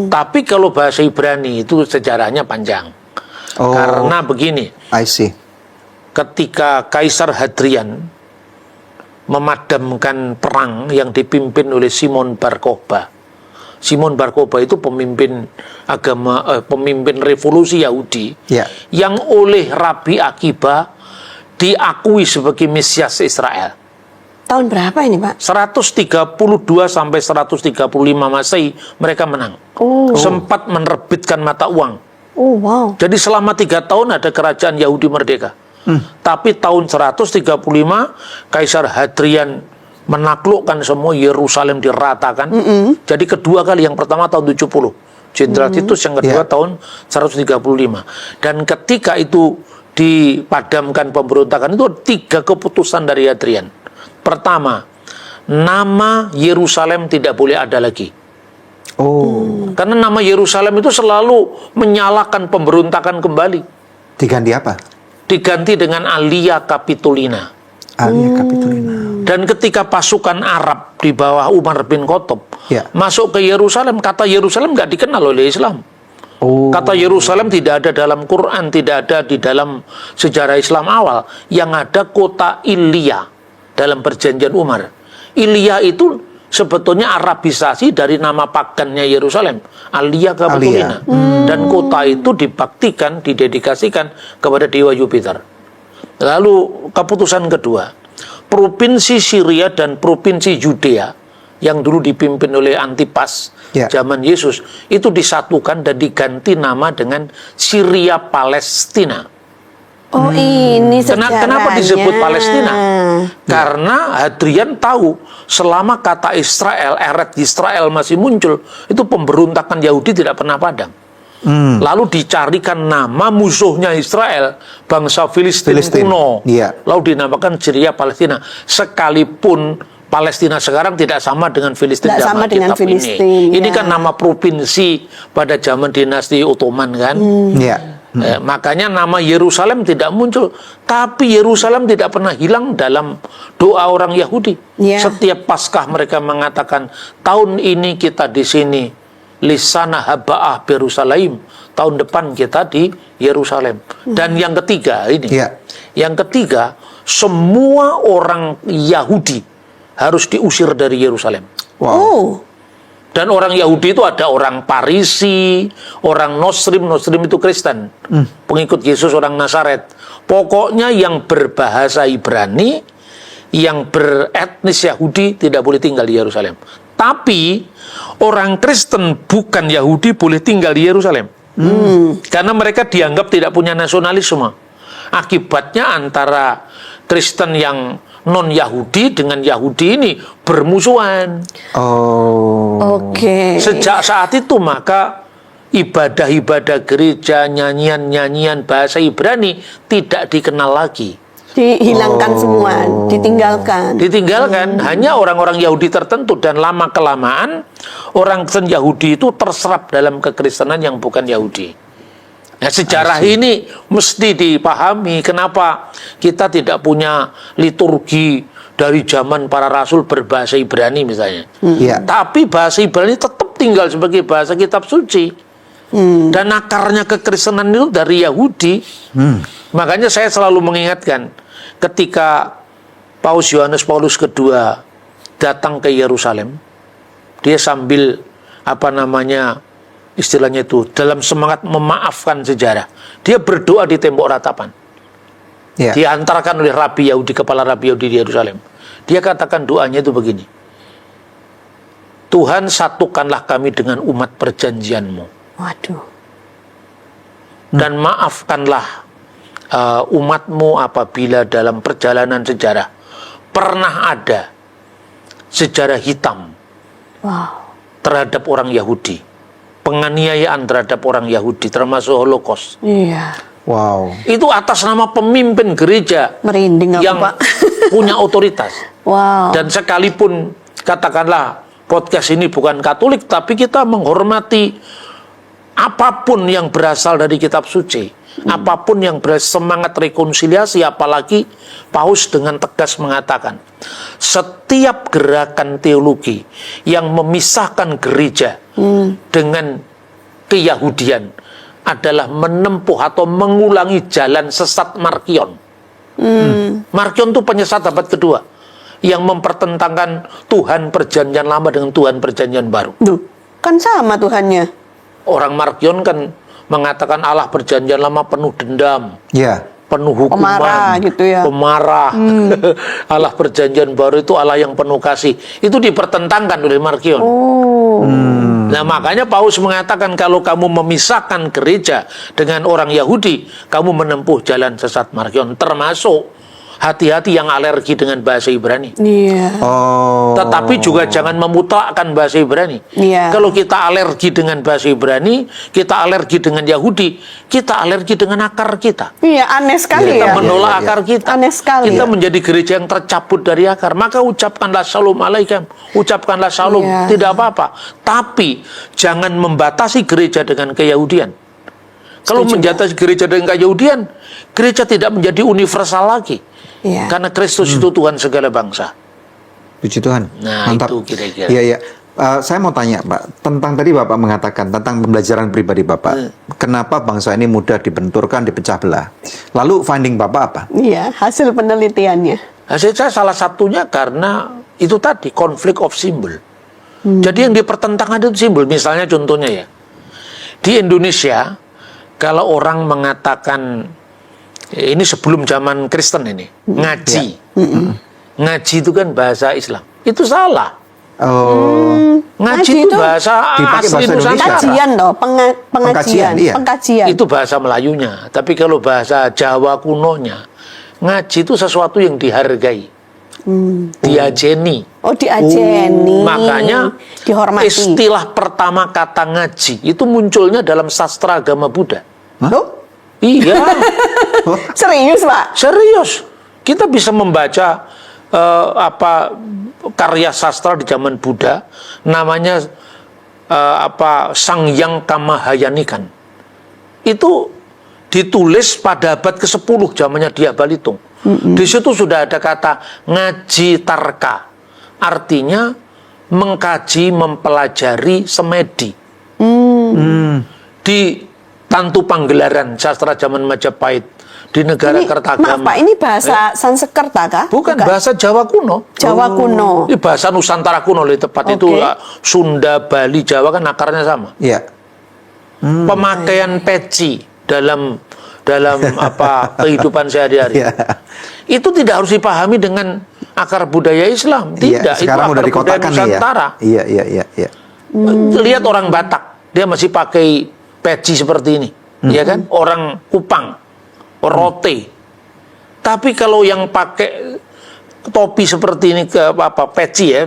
Tapi kalau bahasa Ibrani itu sejarahnya panjang. Oh. Karena begini, I see. ketika Kaisar Hadrian memadamkan perang yang dipimpin oleh Simon Bar Kokhba. Simon Bar Kokhba itu pemimpin pemimpin revolusi Yahudi Ya. yang oleh Rabi Akiba diakui sebagai Mesias Israel. Tahun berapa ini, Pak? 132 sampai 135 Masehi mereka menang. Sempat menerbitkan mata uang. Oh, wow. Jadi selama 3 tahun ada kerajaan Yahudi merdeka. Tapi tahun 135 Kaisar Hadrian menaklukkan semua Yerusalem diratakan. Jadi kedua kali, yang pertama tahun 70 Jenderal Titus, yang kedua tahun 135. Dan ketika itu dipadamkan pemberontakan, itu 3 keputusan dari Hadrian. Pertama, nama Yerusalem tidak boleh ada lagi. Oh. Karena nama Yerusalem itu selalu menyalakan pemberontakan kembali. Diganti apa? Diganti dengan Alia Capitolina. Alia Capitolina. Dan ketika pasukan Arab di bawah Umar bin Khattab masuk ke Yerusalem, kata Yerusalem nggak dikenal oleh Islam. Oh. Kata Yerusalem tidak ada dalam Quran, tidak ada di dalam sejarah Islam awal. Yang ada kota Ilia dalam perjanjian Umar. Ilia itu sebetulnya Arabisasi dari nama pagannya Yerusalem, Alia Capitolina. Dan kota itu dibaktikan, didedikasikan kepada dewa Jupiter. Lalu keputusan kedua, provinsi Syria dan provinsi Yudea yang dulu dipimpin oleh Antipas zaman Yesus itu disatukan dan diganti nama dengan Syria Palestina. Oh, ini sejarahnya. Kenapa disebut Palestina? Karena Hadrian tahu selama kata Israel, Eretz Israel masih muncul, itu pemberontakan Yahudi tidak pernah padam. Lalu dicarikan nama musuhnya Israel, bangsa Filistin kuno. Lalu dinamakan Syria Palestina. Sekalipun Palestina sekarang tidak sama dengan Filistin zaman kitab ini. Ini kan nama provinsi pada zaman dinasti Ottoman kan. Makanya nama Yerusalem tidak muncul, tapi Yerusalem tidak pernah hilang dalam doa orang Yahudi. Setiap Paskah mereka mengatakan, tahun ini kita di sini, lisana haba'ah Yerusalem, tahun depan kita di Yerusalem. Dan yang ketiga ini, yang ketiga, semua orang Yahudi harus diusir dari Yerusalem. Dan orang Yahudi itu ada orang Parisi, orang Nosrim itu Kristen, pengikut Yesus orang Nazaret. Pokoknya yang berbahasa Ibrani, yang beretnis Yahudi tidak boleh tinggal di Yerusalem. Tapi orang Kristen bukan Yahudi boleh tinggal di Yerusalem, karena mereka dianggap tidak punya nasionalisme. Akibatnya antara Kristen yang non-Yahudi dengan Yahudi ini bermusuhan. Sejak saat itu maka ibadah-ibadah gereja, nyanyian-nyanyian bahasa Ibrani tidak dikenal lagi. Dihilangkan semua, ditinggalkan. Hanya orang-orang Yahudi tertentu, dan lama-kelamaan orang Kristen Yahudi itu terserap dalam kekristenan yang bukan Yahudi. Nah, sejarah ini mesti dipahami kenapa kita tidak punya liturgi dari zaman para rasul berbahasa Ibrani misalnya. Tapi bahasa Ibrani tetap tinggal sebagai bahasa kitab suci. Dan akarnya kekristenan itu dari Yahudi. Makanya saya selalu mengingatkan ketika Paus Yohanes Paulus II datang ke Yerusalem, dia sambil istilahnya itu dalam semangat memaafkan sejarah, dia berdoa di tembok ratapan. Diantarkan oleh Rabi Yahudi, kepala Rabi Yahudi di Yerusalem. Dia katakan doanya itu begini: Tuhan, satukanlah kami dengan umat perjanjian-Mu. Dan maafkanlah umat-Mu apabila dalam perjalanan sejarah pernah ada sejarah hitam terhadap orang Yahudi. Penganiayaan terhadap orang Yahudi, termasuk Holocaust. Itu atas nama pemimpin gereja. Merinding yang Pak? Punya otoritas. Dan sekalipun katakanlah podcast ini bukan Katolik, tapi kita menghormati apapun yang berasal dari kitab suci. Apapun yang bersemangat rekonsiliasi, apalagi Paus dengan tegas mengatakan setiap gerakan teologi yang memisahkan gereja dengan keyahudian adalah menempuh atau mengulangi jalan sesat Markion. Markion itu penyesat abad kedua yang mempertentangkan Tuhan perjanjian lama dengan Tuhan perjanjian baru. Kan sama Tuhannya. Orang Markion kan mengatakan Allah perjanjian lama penuh dendam, penuh hukuman, pemarah. Allah perjanjian baru itu Allah yang penuh kasih. Itu dipertentangkan oleh Markion. Nah, makanya Paus mengatakan kalau kamu memisahkan gereja dengan orang Yahudi, kamu menempuh jalan sesat Markion, termasuk hati-hati yang alergi dengan bahasa Ibrani. Tetapi juga jangan memutlakkan bahasa Ibrani. Kalau kita alergi dengan bahasa Ibrani, kita alergi dengan Yahudi, kita alergi dengan akar kita. Aneh sekali kita menolak akar kita. Aneh sekali. Kita menjadi gereja yang tercabut dari akar. Maka ucapkanlah shalom alaikum, ucapkanlah shalom, tidak apa-apa. Tapi jangan membatasi gereja dengan keyahudian. Kalau membatasi gereja dengan keyahudian, gereja tidak menjadi universal lagi. Karena Kristus itu Tuhan segala bangsa. Puji Tuhan. Nah, mantap. itu kira-kira. Saya mau tanya, Pak, tentang tadi Bapak mengatakan tentang pembelajaran pribadi Bapak. Kenapa bangsa ini mudah dibenturkan, dipecah belah? Lalu finding Bapak apa? Hasil penelitiannya. Hasil saya salah satunya karena itu tadi konflik of symbol. Jadi yang dipertentangkan itu simbol. Misalnya contohnya ya, di Indonesia kalau orang mengatakan ini sebelum zaman Kristen ini ngaji, ngaji itu kan bahasa Islam, itu salah. Ngaji itu bahasa dipakai asli bahasa Nusantara. Pengajian loh, pengajian, Iya. pengkajian. Itu bahasa Melayunya. Tapi kalau bahasa Jawa kunonya, ngaji itu sesuatu yang dihargai, diajeni. Oh, diajeni. Makanya dihormati. istilah pertama kata ngaji itu munculnya dalam sastra agama Buddha. Loh? Iya, Serius, Pak? serius. Kita bisa membaca karya sastra di zaman Buddha, namanya Sangyang Kamahayanikan. Itu ditulis pada abad ke-10 zamannya Dia Balitung. Di situ sudah ada kata ngaji tarka, artinya mengkaji, mempelajari semedi. Di Tantu Panggelaran sastra zaman Majapahit di negara Ini, Kertagama. maaf Pak, ini bahasa Sanskerta kah? Bukan, bahasa Jawa kuno. Jawa kuno. Ini bahasa Nusantara kuno lebih tepat. Itu Sunda, Bali, Jawa kan akarnya sama. Iya. Pemakaian peci dalam kehidupan sehari-hari. Iya. Itu tidak harus dipahami dengan akar budaya Islam. Tidak, itu Sekarang akar udah budaya dikotakan nih Nusantara. ya. Iya. Lihat orang Batak, dia masih pakai peci seperti ini, ya kan? Orang Kupang, rote. Tapi kalau yang pakai topi seperti ini peci ya,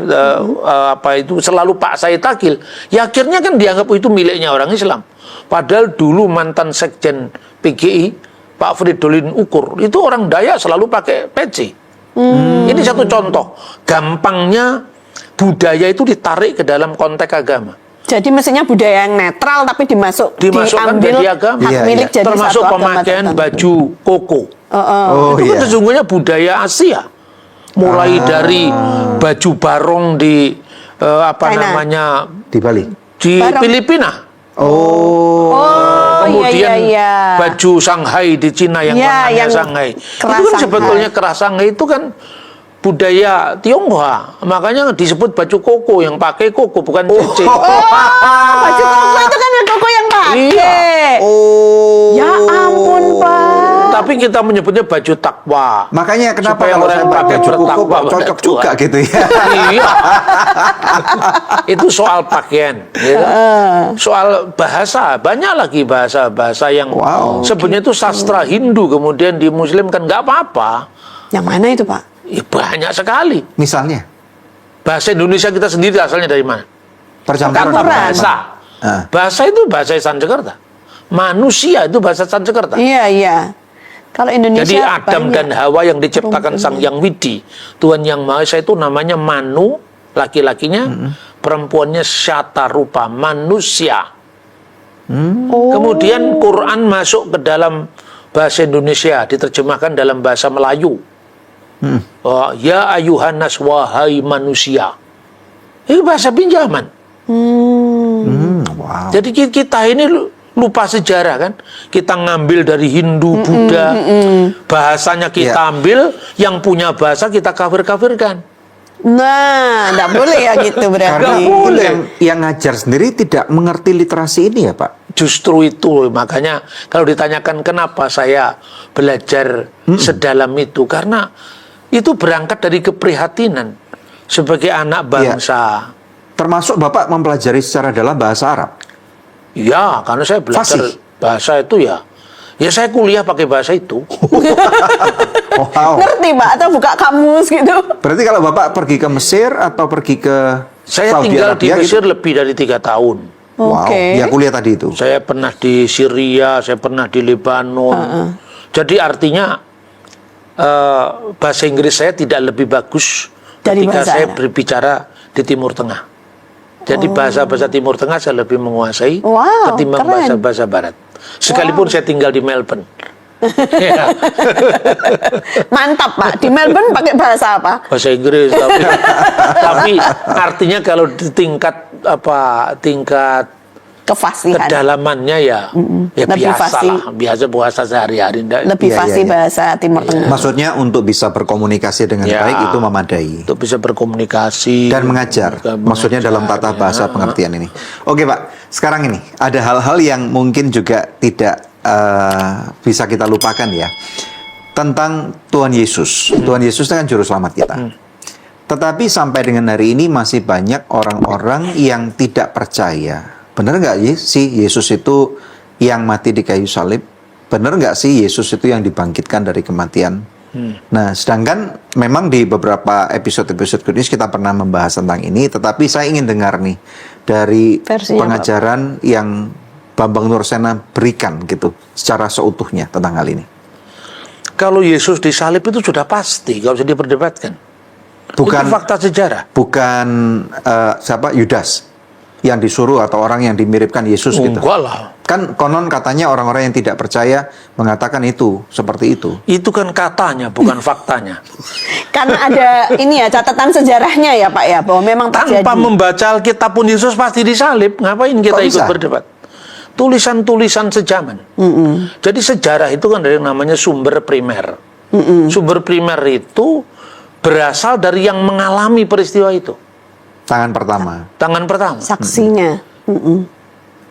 itu selalu Pak Said Akil, ya akhirnya kan dianggap itu miliknya orang Islam. Padahal dulu mantan sekjen PGI Pak Fridolin Ukur itu orang Dayak selalu pakai peci. Ini satu contoh gampangnya budaya itu ditarik ke dalam konteks agama. Jadi mestinya budaya yang netral tapi Dimasukkan diambil dari agama. hak Iya, milik jadi Termasuk satu agama pemakaian tertentu. baju koko. Oh, Itu kan iya. sesungguhnya budaya Asia. Mulai dari baju barong di China. namanya Di Bali. di Barong. Filipina. Oh, Kemudian iya. baju Shanghai di Cina yang Iya, namanya yang Shanghai. Itu keras kan Shanghai. sebetulnya keras Shanghai itu kan budaya Tionghoa. Makanya disebut baju koko, yang pakai koko bukan cece. Baju koko itu kan yang koko yang pakai. Iya. Ya ampun, Pak. Tapi kita menyebutnya baju takwa. Makanya kenapa Supaya kalau orang saya pakai bertakwa baju koko pada cocok Tuhan. juga gitu ya. Iya. Itu soal pakaian, ya kan? Soal bahasa, banyak lagi bahasa-bahasa yang sebenarnya itu sastra Hindu kemudian dimuslimkan, nggak apa-apa. Yang mana itu, Pak? Ya, banyak sekali. Misalnya Bahasa Indonesia kita sendiri asalnya dari mana? percampuran Kata apa? bahasa. Ah. Bahasa itu bahasa Sanskerta. Manusia itu bahasa Sanskerta. Iya. Kalau Indonesia Jadi Adam banyak. dan Hawa yang diciptakan Sang Yang Widi, Tuhan Yang Maha Esa itu namanya Manu, laki-lakinya, perempuannya Syata Rupa, manusia. Kemudian Quran masuk ke dalam bahasa Indonesia, diterjemahkan dalam bahasa Melayu. Ya ayuhanas, wahai manusia. Ini bahasa pinjaman. Wow. Jadi kita ini lupa sejarah kan. Kita ngambil dari Hindu, Buddha. Bahasanya kita ambil, yang punya bahasa kita kafir-kafirkan. Nah, enggak boleh ya gitu Karena berarti. mungkin yang ngajar sendiri tidak mengerti literasi ini ya Pak. Justru itu, makanya kalau ditanyakan kenapa saya belajar sedalam itu, karena itu berangkat dari keprihatinan sebagai anak bangsa. Termasuk Bapak mempelajari secara dalam bahasa Arab. Ya, karena saya belajar Fasih. bahasa itu ya saya kuliah pakai bahasa itu. Wow. Ngerti, Pak? Atau buka kamus gitu? Berarti kalau Bapak pergi ke Mesir atau pergi ke Saya Saudi tinggal di Arabia Mesir gitu? lebih dari 3 tahun. Wow, Oke. ya kuliah tadi itu. Saya pernah di Syria, saya pernah di Lebanon. Jadi artinya bahasa Inggris saya tidak lebih bagus Dari ketika bahasa saya Arab. berbicara di Timur Tengah. Jadi bahasa-bahasa Timur Tengah saya lebih menguasai Wow, ketimbang keren. bahasa-bahasa Barat. Sekalipun saya tinggal di Melbourne. Ya, Mantap, Pak. Di Melbourne pakai bahasa apa? bahasa Inggris tapi artinya kalau di tingkat kefasihan. Kedalamannya ya Lebih biasa fasih. lah, biasa puasa sehari-hari. Lebih Iya, fasih iya. bahasa Timur Tengah. Maksudnya untuk bisa berkomunikasi dengan Ya. baik itu memadai. Untuk bisa berkomunikasi Dan mengajar, maksudnya dalam tata bahasa pengertian ini. Oke Pak, sekarang ini ada hal-hal yang mungkin juga tidak bisa kita lupakan ya, tentang Tuhan Yesus. Tuhan Yesus itu kan juru selamat kita. Tetapi sampai dengan hari ini masih banyak orang-orang yang tidak percaya. Benar nggak sih Yesus itu yang mati di kayu salib? Benar nggak sih Yesus itu yang dibangkitkan dari kematian? Nah, sedangkan memang di beberapa episode-episode kudus kita pernah membahas tentang ini, tetapi saya ingin dengar nih dari Versinya, pengajaran yang Bambang Nursena berikan gitu secara seutuhnya tentang hal ini. Kalau Yesus disalib itu sudah pasti, nggak usah diperdebatkan. Bukan Itu fakta sejarah. bukan siapa Yudas yang disuruh atau orang yang dimiripkan Yesus gitu. Enggak lah. Kan konon katanya orang-orang yang tidak percaya mengatakan itu seperti itu. Itu kan katanya, bukan faktanya. Karena ada ini ya catatan sejarahnya ya Pak ya, bahwa memang terjadi. Tanpa membaca Alkitab pun Yesus pasti disalib. Ngapain kita Kok ikut bisa? berdebat? Tulisan-tulisan sejaman. Jadi sejarah itu kan dari namanya sumber primer. Sumber primer itu berasal dari yang mengalami peristiwa itu. Tangan pertama. Tangan pertama. Saksinya.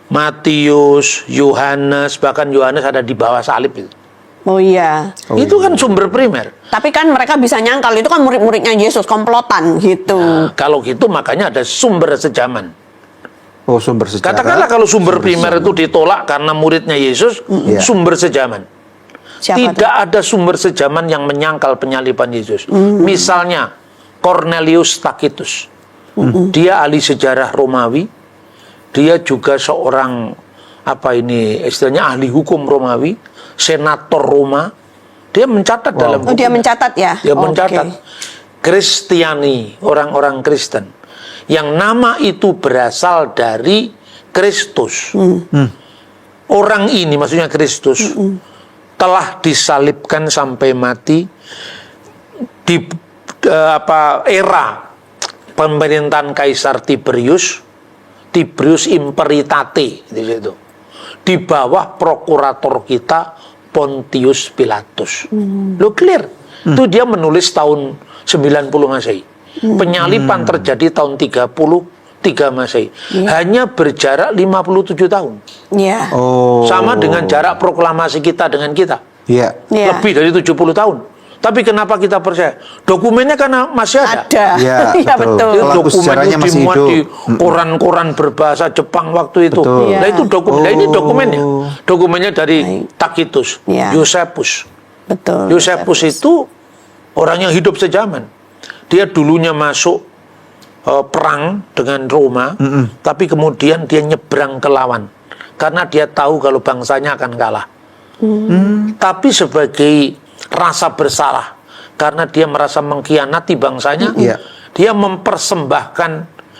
Matius, Yohanes, bahkan Yohanes ada di bawah salib itu. Oh iya. Oh. Itu kan sumber primer. Tapi kan mereka bisa nyangkal itu kan murid-muridnya Yesus, komplotan gitu. Nah, kalau gitu makanya ada sumber sejaman. Oh, sumber sejarah. Katakanlah kalau sumber primer itu ditolak karena muridnya Yesus, Iya. sumber sejaman. Siapa Tidak ada sumber sejaman yang menyangkal penyaliban Yesus. Misalnya Cornelius Tacitus. Dia ahli sejarah Romawi. Dia juga seorang istilahnya ahli hukum Romawi, senator Roma. Dia mencatat dalam Oh, dia bukunya. mencatat ya? Dia mencatat Oke. Kristiani, orang-orang Kristen yang nama itu berasal dari Kristus. Orang ini maksudnya Kristus telah disalibkan sampai mati di era pemerintahan Kaisar Tiberius Imperitate di situ. Di bawah prokurator kita Pontius Pilatus. Lo clear. Itu dia menulis tahun 90 Masehi. Penyaliban terjadi tahun 33 Masehi. Hanya berjarak 57 tahun. Iya. Oh. Sama dengan jarak proklamasi kita dengan kita. Iya. Iya. Lebih dari 70 tahun. Tapi kenapa kita percaya? Dokumennya karena masih ada. Ada. Iya, Iya betul. betul. Pelaku Dokumen sejarahnya itu masih dimuat hidup. di koran-koran berbahasa Jepang waktu itu. Betul. Iya. Nah itu dokumen. Nah ini dokumennya. Oh. Dokumennya dari Tacitus, Iya. Josephus. Betul. Josephus itu orang yang hidup sejaman. Dia dulunya masuk perang dengan Roma, tapi kemudian dia nyebrang ke lawan karena dia tahu kalau bangsanya akan kalah. Tapi sebagai rasa bersalah karena dia merasa mengkhianati bangsanya, Iya. dia mempersembahkan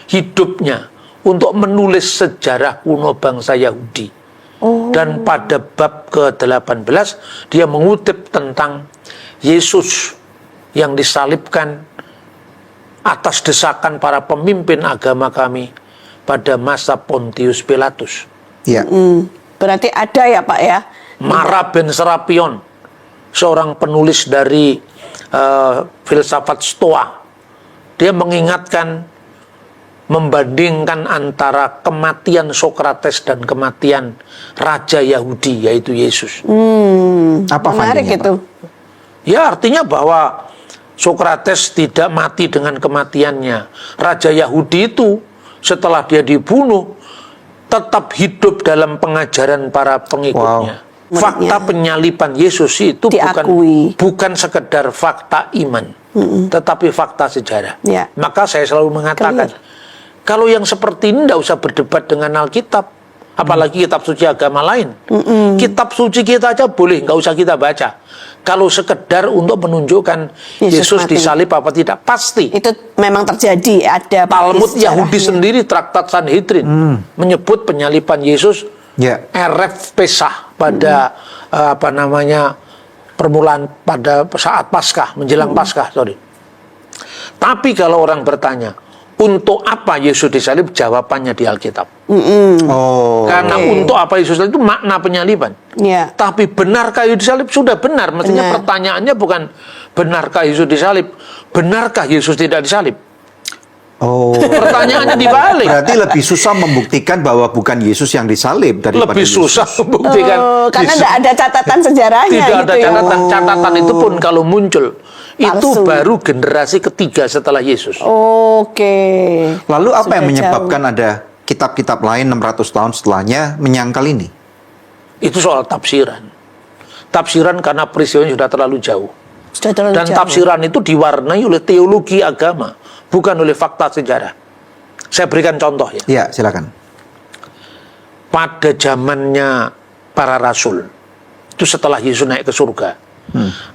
hidupnya untuk menulis sejarah kuno bangsa Yahudi. Dan pada bab ke-18 dia mengutip tentang Yesus yang disalibkan atas desakan para pemimpin agama kami pada masa Pontius Pilatus. Iya. Berarti ada ya Pak ya? Mara Ben Serapion, seorang penulis dari filsafat Stoa, dia mengingatkan, membandingkan antara kematian Sokrates dan kematian Raja Yahudi, yaitu Yesus. Apa Menarik findingnya, itu. Ya artinya bahwa Sokrates tidak mati dengan kematiannya. Raja Yahudi itu setelah dia dibunuh tetap hidup dalam pengajaran para pengikutnya. Wow. Fakta penyaliban Yesus itu Diakui. bukan sekedar fakta iman, tetapi fakta sejarah. Ya. Maka saya selalu mengatakan, kalau yang seperti ini tidak usah berdebat dengan Alkitab, apalagi kitab suci agama lain. Kitab suci kita aja boleh, nggak usah kita baca. Kalau sekedar untuk menunjukkan Yesus mati. disalib apa tidak, pasti. Itu memang terjadi, ada Talmud bukti Yahudi sejarahnya. sendiri, Traktat Sanhedrin, menyebut penyaliban Yesus Iya. Erev Pesah pada permulaan pada saat Paskah, menjelang Paskah, sorry. Tapi kalau orang bertanya, Untuk apa Yesus disalib? Jawabannya di Alkitab. Oh. Karena untuk apa Yesus disalib itu makna penyaliban. Ya. Tapi benarkah Yesus disalib? Sudah benar. Mestinya pertanyaannya bukan benarkah Yesus disalib, benarkah Yesus tidak disalib? Oh. Pertanyaannya dibalik. Berarti lebih susah membuktikan bahwa bukan Yesus yang disalib daripada Lebih Yesus. susah membuktikan. Karena tidak ada catatan sejarahnya Tidak ada gitu ya. catatan itu pun kalau muncul itu Palsu. baru generasi ketiga setelah Yesus. Oke. Lalu apa Sudah yang menyebabkan ada kitab-kitab lain 600 tahun setelahnya menyangkal ini? Itu soal tafsiran. Tafsiran karena peristiwanya sudah terlalu jauh. Sudah terlalu Dan jauh. tafsiran itu diwarnai oleh teologi agama, bukan oleh fakta sejarah. Saya berikan contoh ya. Ya, silakan. Pada zamannya para rasul, itu setelah Yesus naik ke surga,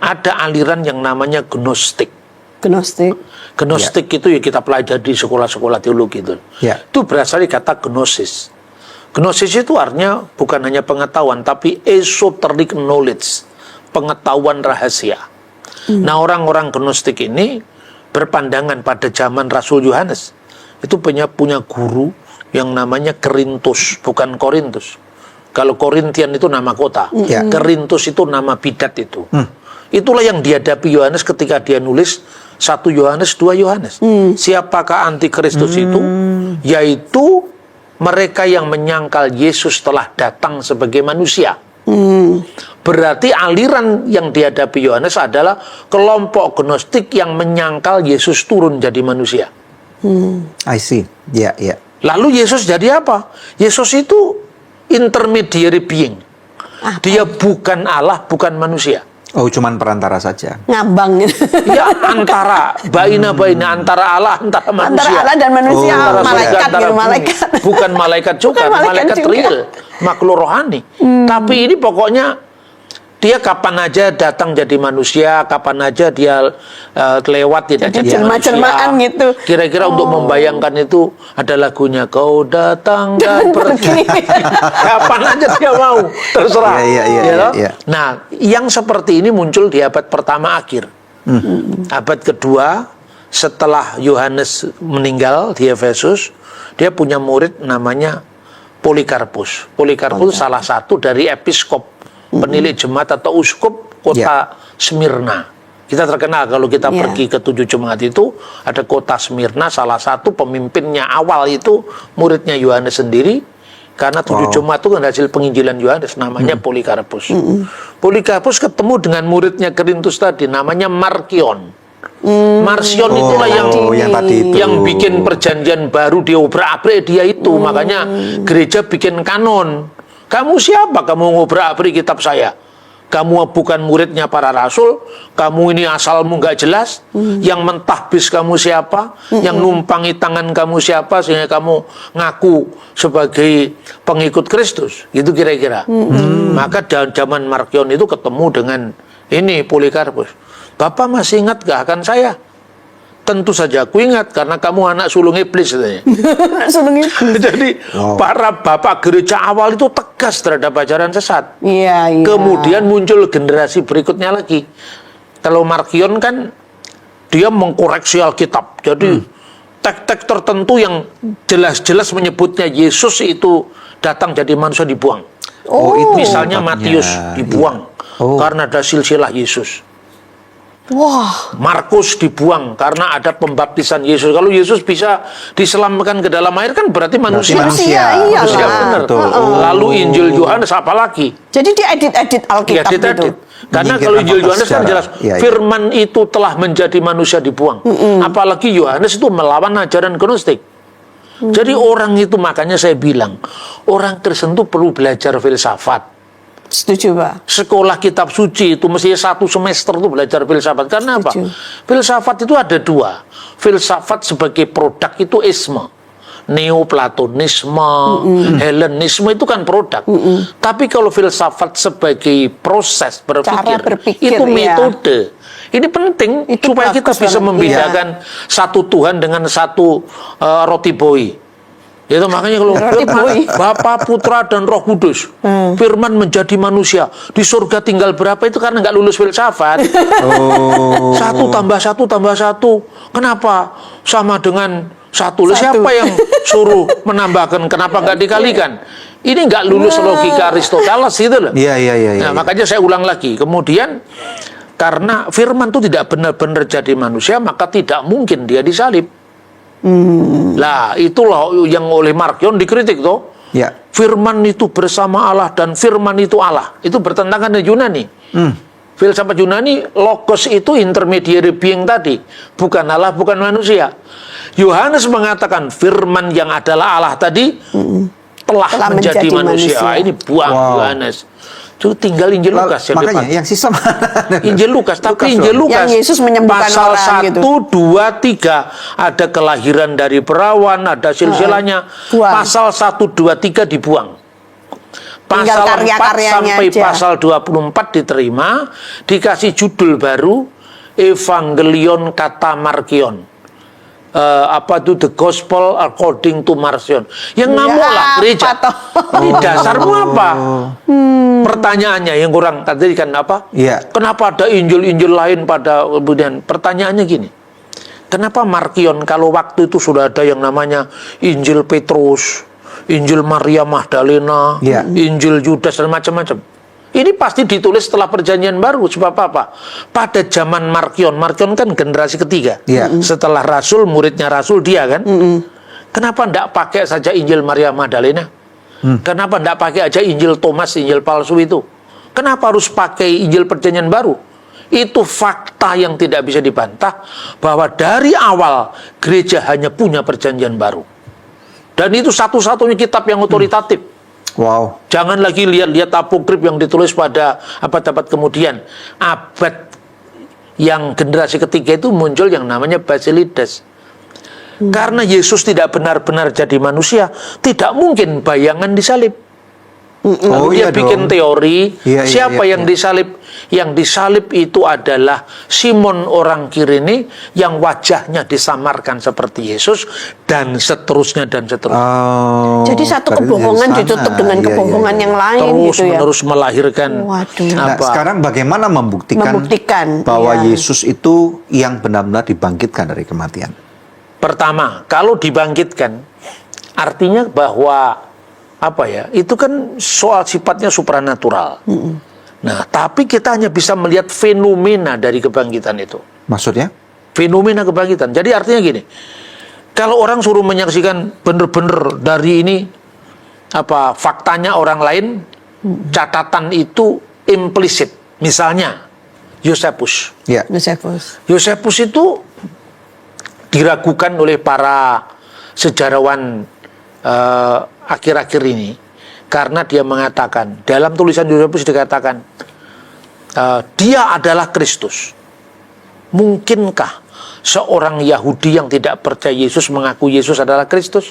ada aliran yang namanya Gnostik. Gnostik. Gnostik itu ya kita pelajari di sekolah-sekolah teologi itu. Ya. Itu berasal dari kata gnosis. Gnosis itu artinya bukan hanya pengetahuan, tapi esoteric knowledge, pengetahuan rahasia. Nah, orang-orang Gnostik ini berpandangan pada zaman Rasul Yohanes itu punya guru yang namanya Kerintus, bukan Korintus. Kalau Korintian itu nama kota, Kerintus itu nama bidat itu. Itulah yang dihadapi Yohanes ketika dia nulis 1 Yohanes, 2 Yohanes. Siapakah antikristus itu? Yaitu mereka yang menyangkal Yesus telah datang sebagai manusia. Berarti aliran yang dihadapi Yohanes adalah kelompok Gnostik yang menyangkal Yesus turun jadi manusia. I see. Ya, ya. Lalu Yesus jadi apa? Yesus itu intermediary being. Dia bukan Allah, bukan manusia. Oh, cuman perantara saja. Ngambang gitu. Ya antara baina antara Allah, antara manusia. Antara Allah dan manusia, Antara malaikat surga, antara gitu, bumi. malaikat. Bukan malaikat juga, Bukan malaikat malaikat juga. real, makhluk rohani. Tapi ini pokoknya dia kapan aja datang jadi manusia, kapan aja dia lewat tidak Jadi jadi jelma-jelmaan manusia. gitu. Kira-kira untuk membayangkan itu ada lagunya Kau datang dan pergi. Kapan aja dia mau, terserah. Iya, iya, Ya toh? iya. Nah, yang seperti ini muncul di abad pertama akhir. Abad kedua, setelah Yohanes meninggal di Efesus, dia punya murid namanya Polikarpus. Polikarpus salah satu dari episkop, penilik jemaat atau uskup kota Smyrna. Kita terkenal kalau kita pergi ke 7 jemaat itu, ada kota Smyrna, salah satu pemimpinnya awal itu muridnya Yohanes sendiri. Karena 7 jemaat itu kan hasil penginjilan Yohanes, namanya Polikarpus. Polikarpus ketemu dengan muridnya Kerintus tadi, namanya Markion. Markion itulah yang tadi itu. yang bikin perjanjian baru diobrak-abrik dia itu. Makanya gereja bikin kanon. Kamu siapa? Kamu ngobrak-abrik kitab saya. Kamu bukan muridnya para rasul. Kamu ini asalmu nggak jelas. Yang mentahbis kamu siapa? Yang numpangi tangan kamu siapa? Sehingga kamu ngaku sebagai pengikut Kristus. Gitu kira-kira. Maka zaman Markion itu ketemu dengan ini Polikarpus. Bapak masih ingat gak akan saya? Tentu saja aku ingat, karena kamu anak sulung iblis katanya. Sulung iblis. Jadi para bapak gereja awal itu tegas terhadap ajaran sesat. Iya, iya. Kemudian muncul generasi berikutnya lagi. Kalau Markion kan dia mengkoreksi Alkitab. Jadi teks-teks tertentu yang jelas-jelas menyebutnya Yesus itu datang jadi manusia dibuang. Oh, itu Misalnya tempatnya. Matius dibuang karena ada silsilah Yesus. Wah. Markus dibuang karena ada pembaptisan Yesus. Kalau Yesus bisa diselamatkan ke dalam air kan berarti manusia. Manusia, iyalah. Manusia benar. Betul. Lalu Injil Yohanes apalagi? Jadi diedit-edit Alkitab Edit. gitu. Karena Menyingkirkan kalau Injil fakta Yohanes kan sejarah. jelas Iya, iya. firman itu telah menjadi manusia dibuang. Apalagi Yohanes itu melawan ajaran Gnostik. Jadi orang itu, makanya saya bilang orang Kristen itu perlu belajar filsafat. Setuju, Pak. Sekolah kitab suci itu mesti 1 semester itu belajar filsafat. Karena apa? Setuju. Filsafat itu ada 2. Filsafat sebagai produk itu isme. Neoplatonisme, Helenisme itu kan produk. Tapi kalau filsafat sebagai proses berpikir, Cara berpikir, itu iya. metode. Ini penting Itu supaya kita bagus bisa banget, membedakan satu Tuhan dengan satu roti boy. Itu makanya kalau Roti boy. Bapa, Putra, dan Roh Kudus, Firman menjadi manusia. Di surga tinggal berapa itu karena nggak lulus filsafat. 1 tambah 1 tambah 1. Kenapa? Sama dengan Satu. Siapa yang suruh menambahkan? Kenapa nggak dikalikan? Ini nggak lulus logika Aristoteles gitu loh. Iya. Nah, makanya saya ulang lagi. Kemudian karena firman itu tidak benar-benar jadi manusia, maka tidak mungkin dia disalib. Lah, itulah yang oleh Markion dikritik toh. Ya. Firman itu bersama Allah dan firman itu Allah. Itu bertentangan dengan Yunani. Filsafat Yunani, logos itu intermediary being tadi, bukan Allah, bukan manusia. Yohanes mengatakan firman yang adalah Allah tadi telah menjadi manusia. Ini buang Yohanes. Itu tinggal Injil Lukas yang makanya depan. yang sisa mana? Injil Lukas, tapi Injil Lukas yang Yesus menyembuhkan pasal orang 1, gitu. 2, 3 ada kelahiran dari perawan, ada silsilahnya. Pasal 1, 2, 3 dibuang. Pasal 4 sampai aja. pasal 24 diterima, dikasih judul baru Evangelion kata Markion. Apa itu the gospel according to Marcion. Yang ngamuklah gereja. Ini dasarmu apa? Pertanyaannya yang kurang tadi kan apa? Kenapa ada Injil-Injil lain pada kemudian pertanyaannya gini. Kenapa Markion kalau waktu itu sudah ada yang namanya Injil Petrus, Injil Maria Magdalena, Injil Yudas dan macam-macam. Ini pasti ditulis setelah perjanjian baru. Sebab apa? Pada zaman Markion kan generasi ketiga. Setelah Rasul, muridnya Rasul dia kan. Kenapa tidak pakai saja Injil Maria Magdalena? Kenapa tidak pakai aja Injil Thomas, Injil palsu itu? Kenapa harus pakai Injil perjanjian baru? Itu fakta yang tidak bisa dibantah, bahwa dari awal gereja hanya punya perjanjian baru. Dan itu satu-satunya kitab yang otoritatif. Wow. Jangan lagi lihat apokrif yang ditulis pada abad-abad kemudian. Abad yang generasi ketiga itu muncul yang namanya Basilides. Karena Yesus tidak benar-benar jadi manusia, tidak mungkin bayangan disalib. Lalu dia bikin teori, siapa yang disalib? Yang disalib itu adalah Simon orang Kirene yang wajahnya disamarkan seperti Yesus, dan seterusnya dan seterusnya. Jadi satu kebohongan ditutup dengan kebohongan yang lain. Terus gitu menerus melahirkan. Nah, sekarang bagaimana membuktikan bahwa Yesus itu yang benar-benar dibangkitkan dari kematian? Pertama, kalau dibangkitkan, artinya bahwa apa ya? Itu kan soal sifatnya supranatural. Nah, tapi kita hanya bisa melihat fenomena dari kebangkitan itu. Maksudnya? Fenomena kebangkitan. Jadi artinya gini, kalau orang suruh menyaksikan benar-benar dari ini apa faktanya orang lain, catatan itu implisit. Misalnya Yosefus. Yosefus itu diragukan oleh para sejarawan akhir-akhir ini, karena dia mengatakan, dalam tulisan Yosefus dikatakan dia adalah Kristus. Mungkinkah seorang Yahudi yang tidak percaya Yesus mengaku Yesus adalah Kristus?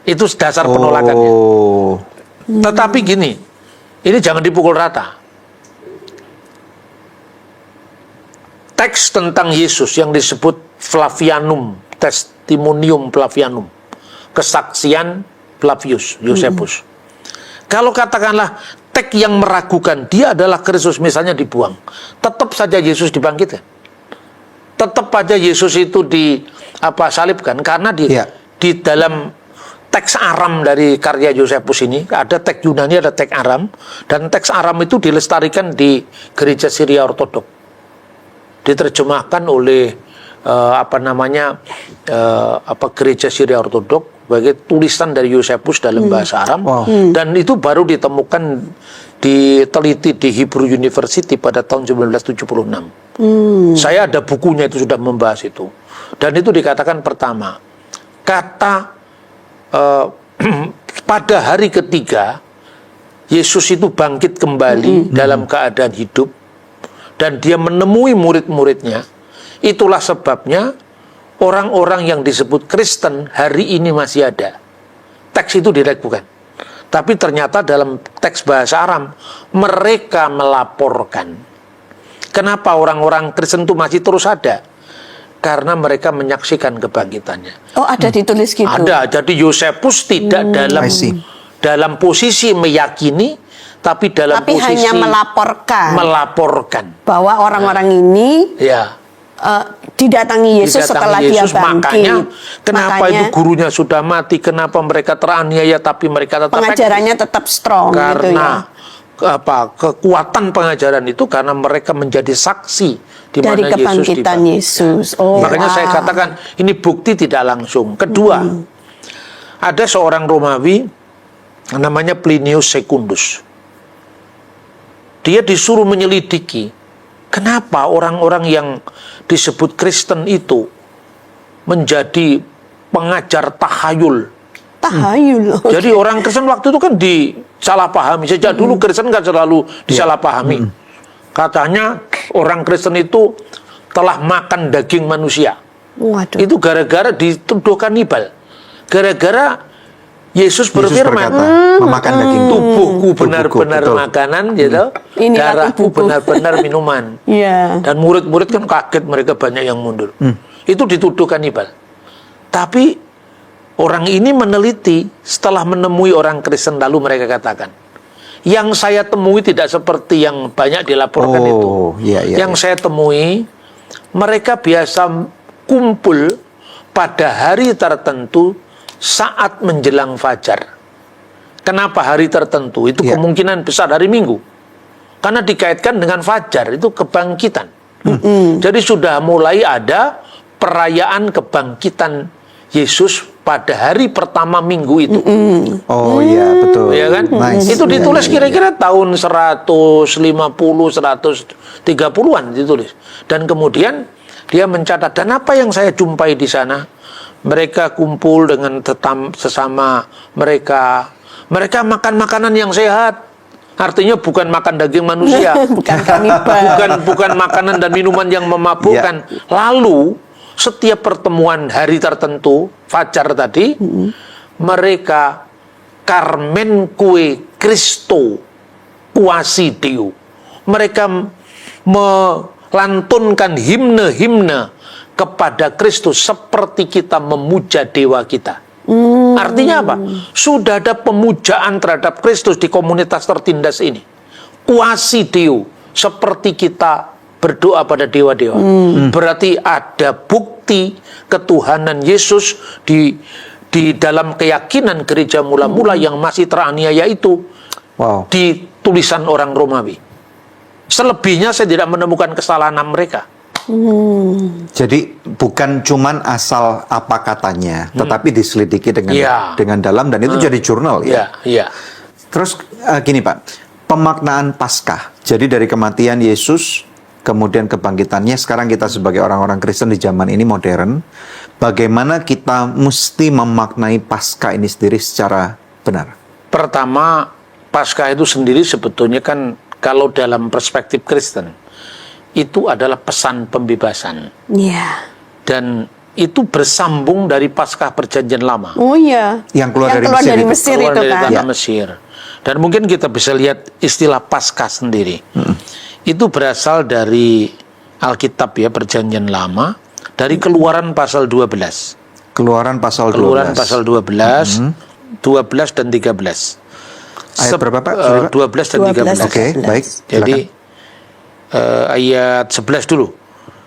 Itu dasar penolakannya. Tetapi gini, ini jangan dipukul rata. Teks tentang Yesus yang disebut Flavianum, Testimonium Flavianum, kesaksian Flavius Yosefus. Kalau katakanlah teks yang meragukan dia adalah Kristus misalnya dibuang, tetap saja Yesus dibangkitkan. Tetap saja Yesus itu salibkan, karena di dalam teks Aram dari karya Yosefus ini ada teks Yunani, ada teks Aram, dan teks Aram itu dilestarikan di gereja Syria Ortodok. Diterjemahkan oleh gereja Syria Ortodok sebagai tulisan dari Yosefus dalam bahasa Aram. Dan itu baru ditemukan, diteliti di Hebrew University pada tahun 1976. Saya ada bukunya, itu sudah membahas itu. Dan itu dikatakan pertama, kata pada hari ketiga Yesus itu bangkit kembali dalam keadaan hidup, dan dia menemui murid-muridnya. Itulah sebabnya orang-orang yang disebut Kristen hari ini masih ada. Teks itu diragukan. Tapi ternyata dalam teks bahasa Aram, mereka melaporkan. Kenapa orang-orang Kristen itu masih terus ada? Karena mereka menyaksikan kebangkitannya. Oh, ada ditulis gitu? Ada. Jadi Yosefus tidak dalam posisi meyakini, tapi dalam posisi hanya melaporkan bahwa bahwa orang-orang ini didatangi Yesus setelah dia bangkit. Makanya kenapa itu gurunya sudah mati, kenapa mereka teraniaya tapi mereka tetap pengajarannya tetap strong karena gitu ya. Kekuatan pengajaran itu karena mereka menjadi saksi di Dari mana kebangkitan Yesus. Makanya saya katakan ini bukti tidak langsung. Kedua, ada seorang Romawi namanya Plinius Secundus. Dia disuruh menyelidiki kenapa orang-orang yang disebut Kristen itu menjadi pengajar tahayul. Tahayul. Jadi orang Kristen waktu itu kan disalahpahami. Sejak dulu Kristen kan selalu disalahpahami. Katanya orang Kristen itu telah makan daging manusia. Waduh. Itu gara-gara dituduh kanibal. Gara-gara Yesus berfirman, memakan daging tubuhku benar-benar makanan, gitu. Darahku benar-benar minuman. Iya. Dan murid-murid kan kaget, mereka banyak yang mundur. Itu dituduh kanibal. Tapi orang ini meneliti setelah menemui orang Kristen, lalu mereka katakan, yang saya temui tidak seperti yang banyak dilaporkan itu. Yang saya temui, mereka biasa kumpul pada hari tertentu saat menjelang fajar. Kenapa hari tertentu? Itu kemungkinan besar hari Minggu. Karena dikaitkan dengan fajar, itu kebangkitan. Jadi sudah mulai ada perayaan kebangkitan Yesus pada hari pertama minggu itu. Oh iya, betul. Ya kan? Nice. Itu ditulis kira-kira tahun 150, 130-an ditulis. Dan kemudian dia mencatat, dan apa yang saya jumpai di sana? Mereka kumpul dengan sesama mereka. Mereka makan makanan yang sehat. Artinya bukan makan daging manusia. Bukan kanibal. Bukan makanan dan minuman yang memabukkan. Lalu setiap pertemuan hari tertentu, fajar tadi, mereka Carmen kue Christo quasi Deo. Mereka melantunkan himne-himne kepada Kristus seperti kita memuja dewa kita. Artinya apa? Sudah ada pemujaan terhadap Kristus di komunitas tertindas ini. Quasi Deo, seperti kita berdoa pada dewa-dewa. Berarti ada bukti ketuhanan Yesus di dalam keyakinan gereja mula-mula yang masih teraniaya itu. Di tulisan orang Romawi. Selebihnya saya tidak menemukan kesalahan mereka. Jadi bukan cuman asal apa katanya, tetapi diselidiki dengan dalam, dan itu jadi jurnal ya. Terus gini Pak, pemaknaan Paskah. Jadi dari kematian Yesus, kemudian kebangkitannya, sekarang kita sebagai orang-orang Kristen di zaman ini modern, bagaimana kita mesti memaknai Paskah ini sendiri secara benar? Pertama, Paskah itu sendiri sebetulnya kan kalau dalam perspektif Kristen itu adalah pesan pembebasan. Iya. Dan itu bersambung dari Paskah Perjanjian Lama. Oh iya. Yang keluar dari Mesir keluar itu dari kan. tanah Mesir. Dan mungkin kita bisa lihat istilah Paskah sendiri. Itu berasal dari Alkitab ya, Perjanjian Lama, dari Keluaran pasal 12. Keluaran pasal 12. Keluaran pasal 12, 12 dan 13. Ayat berapa Pak? 12 dan 13. Oke, baik. Jadi ayat 11 dulu.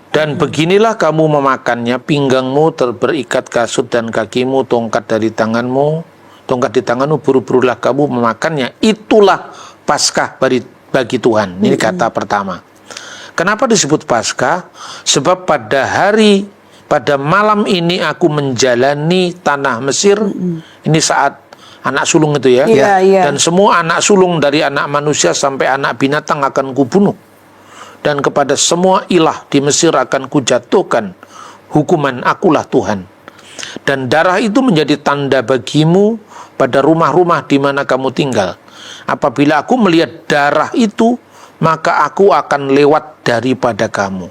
Dan beginilah kamu memakannya, pinggangmu berikat kasut dan kakimu tongkat di tanganmu, buru-burulah kamu memakannya. Itulah Paskah bagi Tuhan. Ini kata pertama. Kenapa disebut Paskah? Sebab pada malam ini aku menjalani tanah Mesir. Ini saat anak sulung itu ya. Dan semua anak sulung dari anak manusia sampai anak binatang akan kubunuh. Dan kepada semua ilah di Mesir akan kujatuhkan hukuman, akulah Tuhan. Dan darah itu menjadi tanda bagimu pada rumah-rumah di mana kamu tinggal. Apabila aku melihat darah itu, maka aku akan lewat daripada kamu.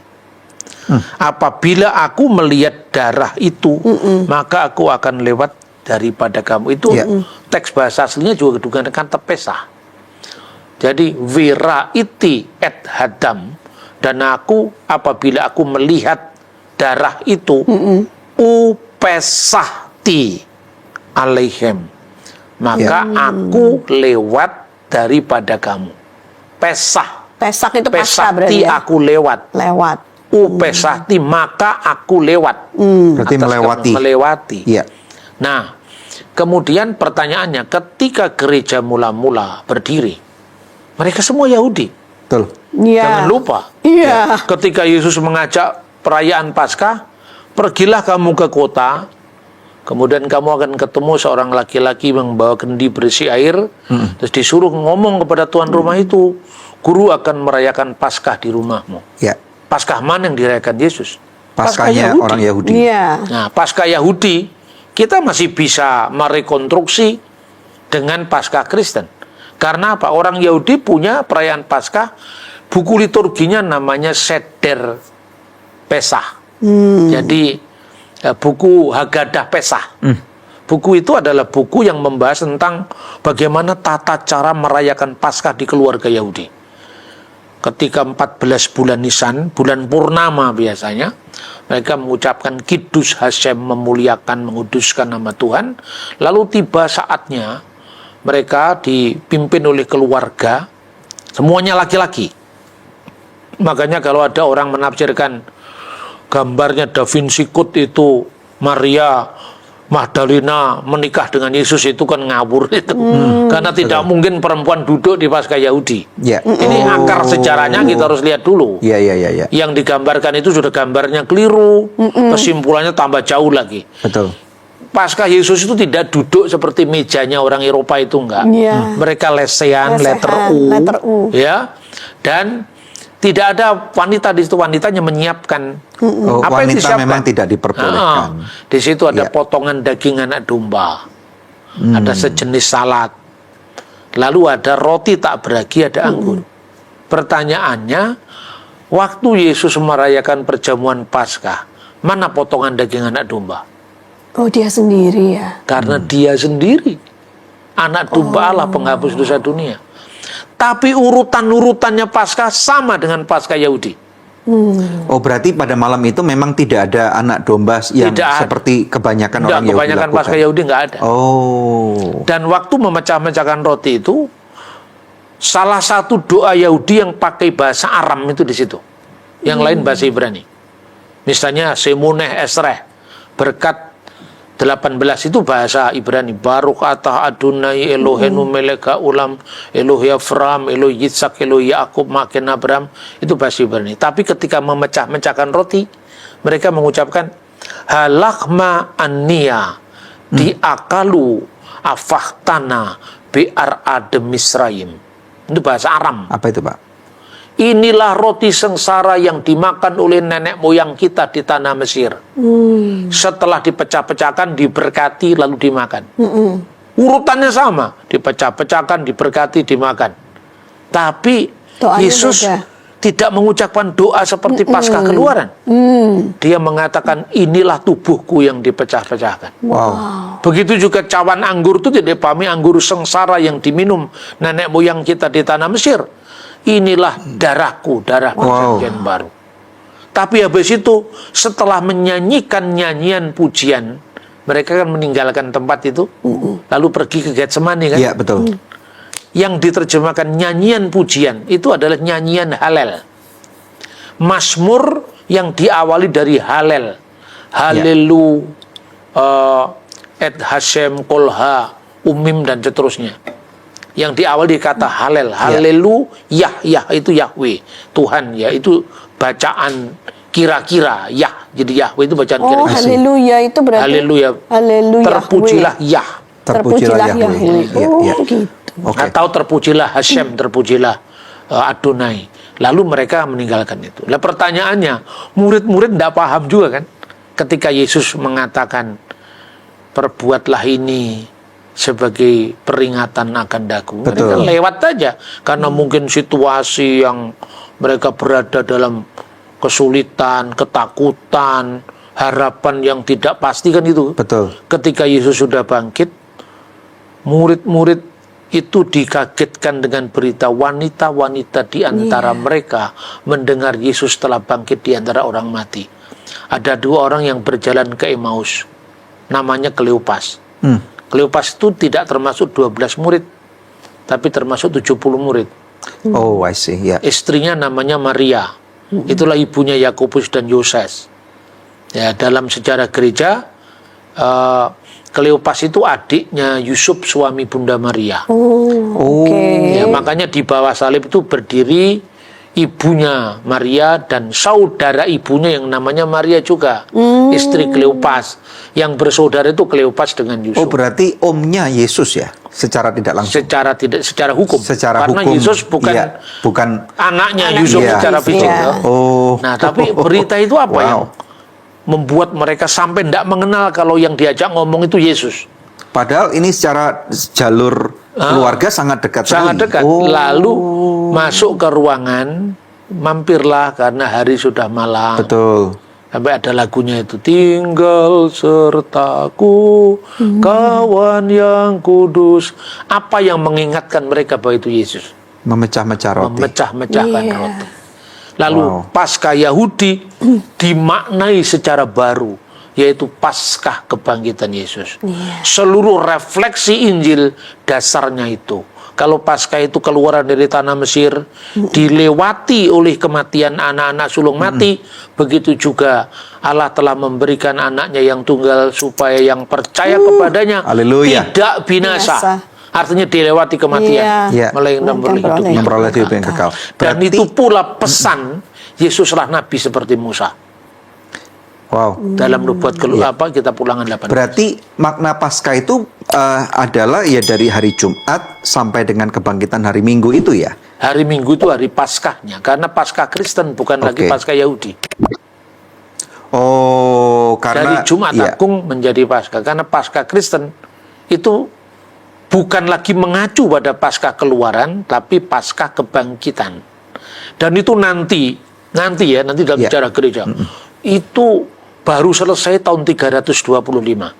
Apabila aku melihat darah itu, maka aku akan lewat daripada kamu. Itu teks bahasa aslinya juga digunakan tepesah. Jadi wira iti et hadam, dan aku apabila aku melihat darah itu, upesahti alaihem, maka aku lewat daripada kamu. Pesah itu Paskah berarti ya? aku lewat. upesahti, maka aku lewat. Berarti Atas melewati. kamu, melewati. Iya. Nah, kemudian pertanyaannya, ketika gereja mula-mula berdiri, mereka semua Yahudi. Betul. Iya. Jangan lupa. Iya. Ketika Yesus mengajak perayaan Paskah, pergilah kamu ke kota, kemudian kamu akan ketemu seorang laki-laki yang membawa kendi berisi air, terus disuruh ngomong kepada tuan rumah itu, guru akan merayakan Paskah di rumahmu. Ya. Paskah mana yang dirayakan Yesus? Paskahnya orang Yahudi. Iya. Nah, Paskah Yahudi, kita masih bisa merekonstruksi dengan Paskah Kristen. Karena apa? Orang Yahudi punya perayaan Paskah, buku liturginya namanya Seder Pesah. Jadi buku Haggadah Pesah. Buku itu adalah buku yang membahas tentang bagaimana tata cara merayakan Paskah di keluarga Yahudi. Ketika 14 bulan Nisan, bulan purnama biasanya, mereka mengucapkan Kidus Hashem, memuliakan, menguduskan nama Tuhan. Lalu tiba saatnya mereka dipimpin oleh keluarga, semuanya laki-laki. Makanya kalau ada orang menafsirkan gambarnya Da Vinci Code itu Maria Magdalena menikah dengan Yesus, itu kan ngawur itu. Karena tidak mungkin perempuan duduk di Paskah Yahudi. Ya. Ini akar sejarahnya kita harus lihat dulu. Iya, iya, iya, iya. Yang digambarkan itu sudah gambarnya keliru, kesimpulannya tambah jauh lagi. Betul. Paskah Yesus itu tidak duduk seperti mejanya orang Eropa, itu enggak. Iya. Mereka lesehan, letter U. Ya. Dan tidak ada wanita di situ, wanitanya menyiapkan. Oh, Apa yang wanita disiapkan? memang tidak diperbolehkan. Di situ ada Ya. potongan daging anak domba, ada sejenis salad, lalu ada roti tak beragi, ada anggur. Pertanyaannya, waktu Yesus merayakan perjamuan Paskah, mana potongan daging anak domba? Oh, dia sendiri ya. Karena dia sendiri anak domba Allah, penghapus dosa dunia. Tapi urutan-urutannya Paskah sama dengan Paskah Yahudi. Oh, berarti pada malam itu memang tidak ada anak domba yang Tidak ada. seperti kebanyakan orang Yahudi Kebanyakan lakukan. Paskah Yahudi nggak ada. Oh. Dan waktu memecah-mecahkan roti itu, salah satu doa Yahudi yang pakai bahasa Aram itu di situ. Yang lain bahasa Ibrani. Misalnya Semuneh Esreh, berkat 18 itu bahasa Ibrani. Baruch atah Adonai Elohenu melek haolam, Elohe Avraham, Elohe Yitzhak, Elohe Yakub, Maken Abraham, itu bahasa Ibrani. Tapi ketika memecah-mecahkan roti, mereka mengucapkan halakma anniya diakalu afahtana bi'ar adem Misraim. Itu bahasa Aram. Apa itu, Pak? Inilah roti sengsara yang dimakan oleh nenek moyang kita di tanah Mesir. Setelah dipecah-pecahkan, diberkati, lalu dimakan. Urutannya sama, dipecah-pecahkan, diberkati, dimakan. Tapi Doanya Yesus beda. tidak mengucapkan doa seperti Paskah Keluaran. Dia mengatakan, inilah tubuhku yang dipecah-pecahkan. Wow. Begitu juga cawan anggur itu tidak dipahami anggur sengsara yang diminum nenek moyang kita di tanah Mesir. Inilah darahku, darah perjanjian baru. Tapi habis itu, setelah menyanyikan nyanyian pujian, mereka kan meninggalkan tempat itu, lalu pergi ke Getsemani kan? Iya, betul. Yang diterjemahkan nyanyian pujian itu adalah nyanyian Halel. Mazmur yang diawali dari Halel. Halelu, et Hashem, kolha, umim, dan seterusnya. Yang diawali kata Halel. Halelu, Yah itu Yahweh. Tuhan, ya itu bacaan kira-kira, Yah. Jadi Yahweh itu bacaan kira-kira. Oh, haleluya itu berarti. Haleluya. Haleluya. Terpujilah Yah. Terpujilah Yahweh. Iya, Oh, iya. gitu. Oke. Atau terpujilah Hashem, terpujilah Adonai. Lalu mereka meninggalkan itu. Nah, pertanyaannya, murid-murid tidak paham juga kan? Ketika Yesus mengatakan, perbuatlah ini sebagai peringatan akan daku. Mereka Betul. lewat aja. Karena mungkin situasi yang mereka berada dalam kesulitan, ketakutan, harapan yang tidak pasti kan itu. Betul. Ketika Yesus sudah bangkit, murid-murid itu dikagetkan dengan berita wanita-wanita di antara mereka mendengar Yesus telah bangkit di antara orang mati. Ada 2 orang yang berjalan ke Emmaus, namanya Kleopas. Kleopas itu tidak termasuk 12 murid, tapi termasuk 70 murid. Oh, I see. Ya. Istrinya namanya Maria. Itulah ibunya Yakobus dan Yoses. Ya, dalam sejarah gereja, Kleopas itu adiknya Yusuf, suami Bunda Maria. Ya, makanya di bawah salib itu berdiri ibunya Maria dan saudara ibunya yang namanya Maria juga, istri Kleopas. Yang bersaudara itu Kleopas dengan Yusuf. Oh, berarti omnya Yesus ya, secara tidak langsung. Secara hukum. Secara karena hukum, Yesus bukan anaknya Yusuf iya. secara fisik. Iya. Oh. Nah, tapi berita itu apa Wow. yang membuat mereka sampai tidak mengenal kalau yang diajak ngomong itu Yesus. Padahal ini secara jalur keluarga sangat dekat Sangat sekali. dekat. Lalu masuk ke ruangan, mampirlah karena hari sudah malam. Betul. Sampai ada lagunya itu, tinggal sertaku kawan yang kudus. Apa yang mengingatkan mereka bahwa itu Yesus? Memecah-mecah roti. Memecah-mecahkan roti. Lalu Paskah Yahudi dimaknai secara baru, yaitu Paskah kebangkitan Yesus. Seluruh refleksi Injil dasarnya itu. Kalau Paskah itu keluaran dari tanah Mesir, dilewati oleh kematian anak-anak sulung mati, begitu juga Allah telah memberikan anaknya yang tunggal supaya yang percaya kepadanya Haleluya. tidak binasa. Artinya dilewati kematian, Iya. melainkan Memperoleh hidup yang kekal. Dan Berarti- itu pula pesan Yesuslah nabi seperti Musa. Wow. Dalam nubuat kita Ulangan 18. Berarti makna Paskah itu adalah ya dari hari Jumat sampai dengan kebangkitan hari Minggu itu ya? Hari Minggu itu hari Paskahnya, karena Paskah Kristen bukan lagi Paskah Yahudi. Oh, karena Dari Jumat Agung menjadi Paskah, karena Paskah Kristen itu bukan lagi mengacu pada Paskah Keluaran, tapi Paskah Kebangkitan. Dan itu nanti dalam sejarah gereja, itu baru selesai tahun 325.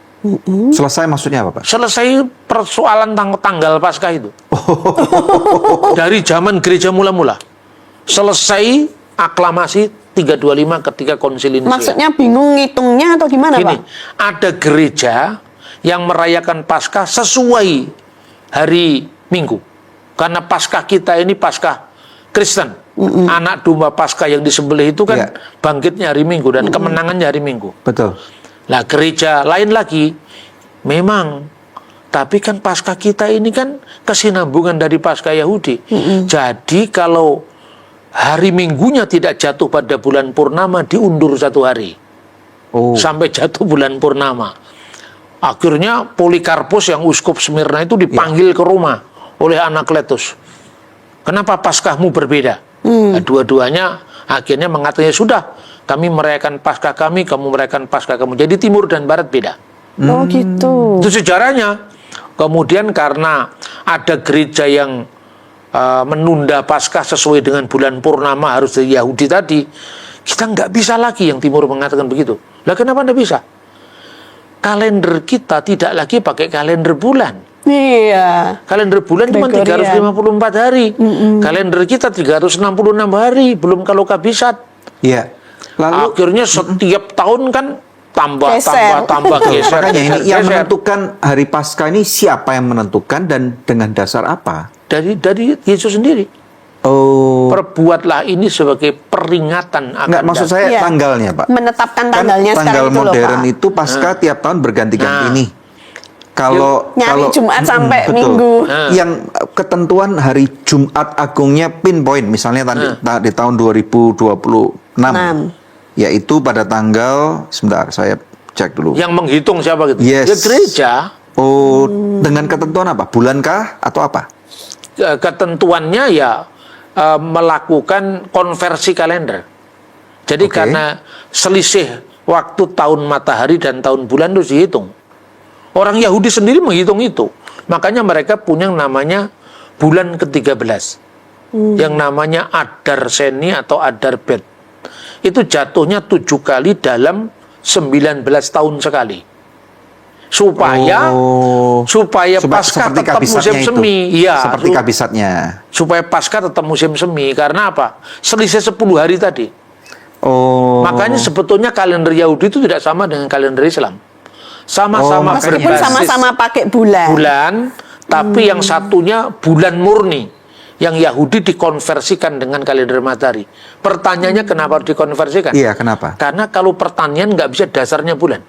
Selesai maksudnya apa, Pak? Selesai persoalan tanggal Paskah itu. Dari zaman gereja mula-mula. Selesai aklamasi 325 ketika konsili Nicea. Maksudnya bingung ngitungnya atau gimana, Gini, Pak? ada gereja yang merayakan Paskah sesuai hari Minggu. Karena Paskah kita ini Paskah Kristen. Anak domba Paskah yang disembelih itu kan bangkitnya hari Minggu dan kemenangannya hari Minggu. Betul. Nah, gereja lain lagi memang, tapi kan Paskah kita ini kan kesinambungan dari Paskah Yahudi. Jadi kalau hari Minggunya tidak jatuh pada bulan purnama, diundur 1 hari. Sampai jatuh bulan purnama. Akhirnya Polikarpus yang uskup Smyrna itu dipanggil ke Roma oleh Anakletus. Kenapa Paskahmu berbeda? Nah, dua-duanya akhirnya mengatakan, sudah, kami merayakan Paskah kami, kamu merayakan Paskah kamu. Jadi timur dan barat beda. Oh gitu. Itu sejarahnya. Kemudian karena ada gereja yang menunda Paskah sesuai dengan bulan purnama harus dari Yahudi tadi, kita nggak bisa lagi yang timur mengatakan begitu. Lah kenapa nggak bisa? Kalender kita tidak lagi pakai kalender bulan. Iya. Kalender bulan cuma 354 hari. Kalender kita 366 hari, belum kalau kabisat. Iya. Lalu akhirnya setiap tahun kan tambah Geser. geser. makanya ini geser, yang geser. menentukan hari Paskah ini siapa yang menentukan dan dengan dasar apa? Dari Yesus sendiri. Oh. Perbuatlah ini sebagai peringatan akan Enggak, maksud saya Iya. tanggalnya, Pak. Menetapkan Kan tanggalnya tanggal sekarang itu loh, modern Pak. itu Paskah tiap tahun berganti-ganti nih. Kalau Nyari Jumat sampai Minggu. Yang ketentuan hari Jumat Agungnya pinpoint misalnya di tahun 2026. Yaitu pada tanggal, sebentar saya cek dulu. Yang menghitung siapa gitu? Yes. Ya gereja. Oh, dengan ketentuan apa? Bulankah atau apa? Ketentuannya ya melakukan konversi kalender. Jadi karena selisih waktu tahun matahari dan tahun bulan itu dihitung. Orang Yahudi sendiri menghitung itu. Makanya mereka punya namanya bulan ke-13. Yang namanya Adar Seni atau Adar Bet. Itu jatuhnya 7 kali dalam 19 tahun sekali. Supaya Paskah tetap musim semi. Iya, seperti kabisatnya. supaya Paskah tetap musim semi. Karena apa? Selisih 10 hari tadi. Makanya sebetulnya kalender Yahudi itu tidak sama dengan kalender Islam. Sama-sama Meskipun berbasis sama-sama pakai bulan. tapi yang satunya bulan murni, yang Yahudi dikonversikan dengan kalender matahari. Pertanyaannya kenapa harus dikonversikan? Iya, kenapa? Karena kalau pertanian nggak bisa dasarnya bulan.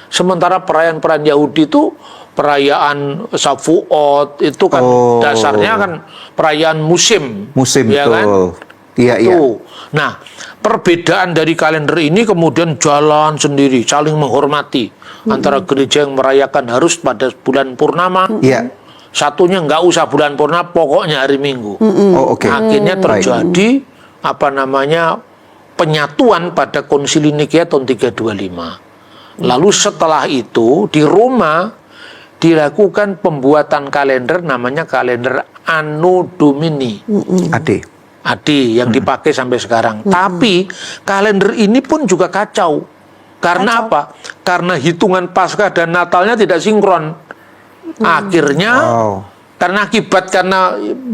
Sementara perayaan-perayaan Yahudi itu perayaan Shavuot itu kan dasarnya kan perayaan musim. Musim, ya betul. Kan? Iya, iya. Itu. Nah, perbedaan dari kalender ini kemudian jalan sendiri, saling menghormati. Antara gereja yang merayakan harus pada bulan purnama, Iya. satunya nggak usah bulan purnama, pokoknya hari Minggu. Oh, oke. Akhirnya terjadi penyatuan pada Konsili Nikea tahun 325. Lalu setelah itu di Roma dilakukan pembuatan kalender namanya kalender Anno Domini. AD yang dipakai sampai sekarang. Tapi kalender ini pun juga kacau. Karena apa? Karena hitungan Paskah dan Natalnya tidak sinkron. Akhirnya karena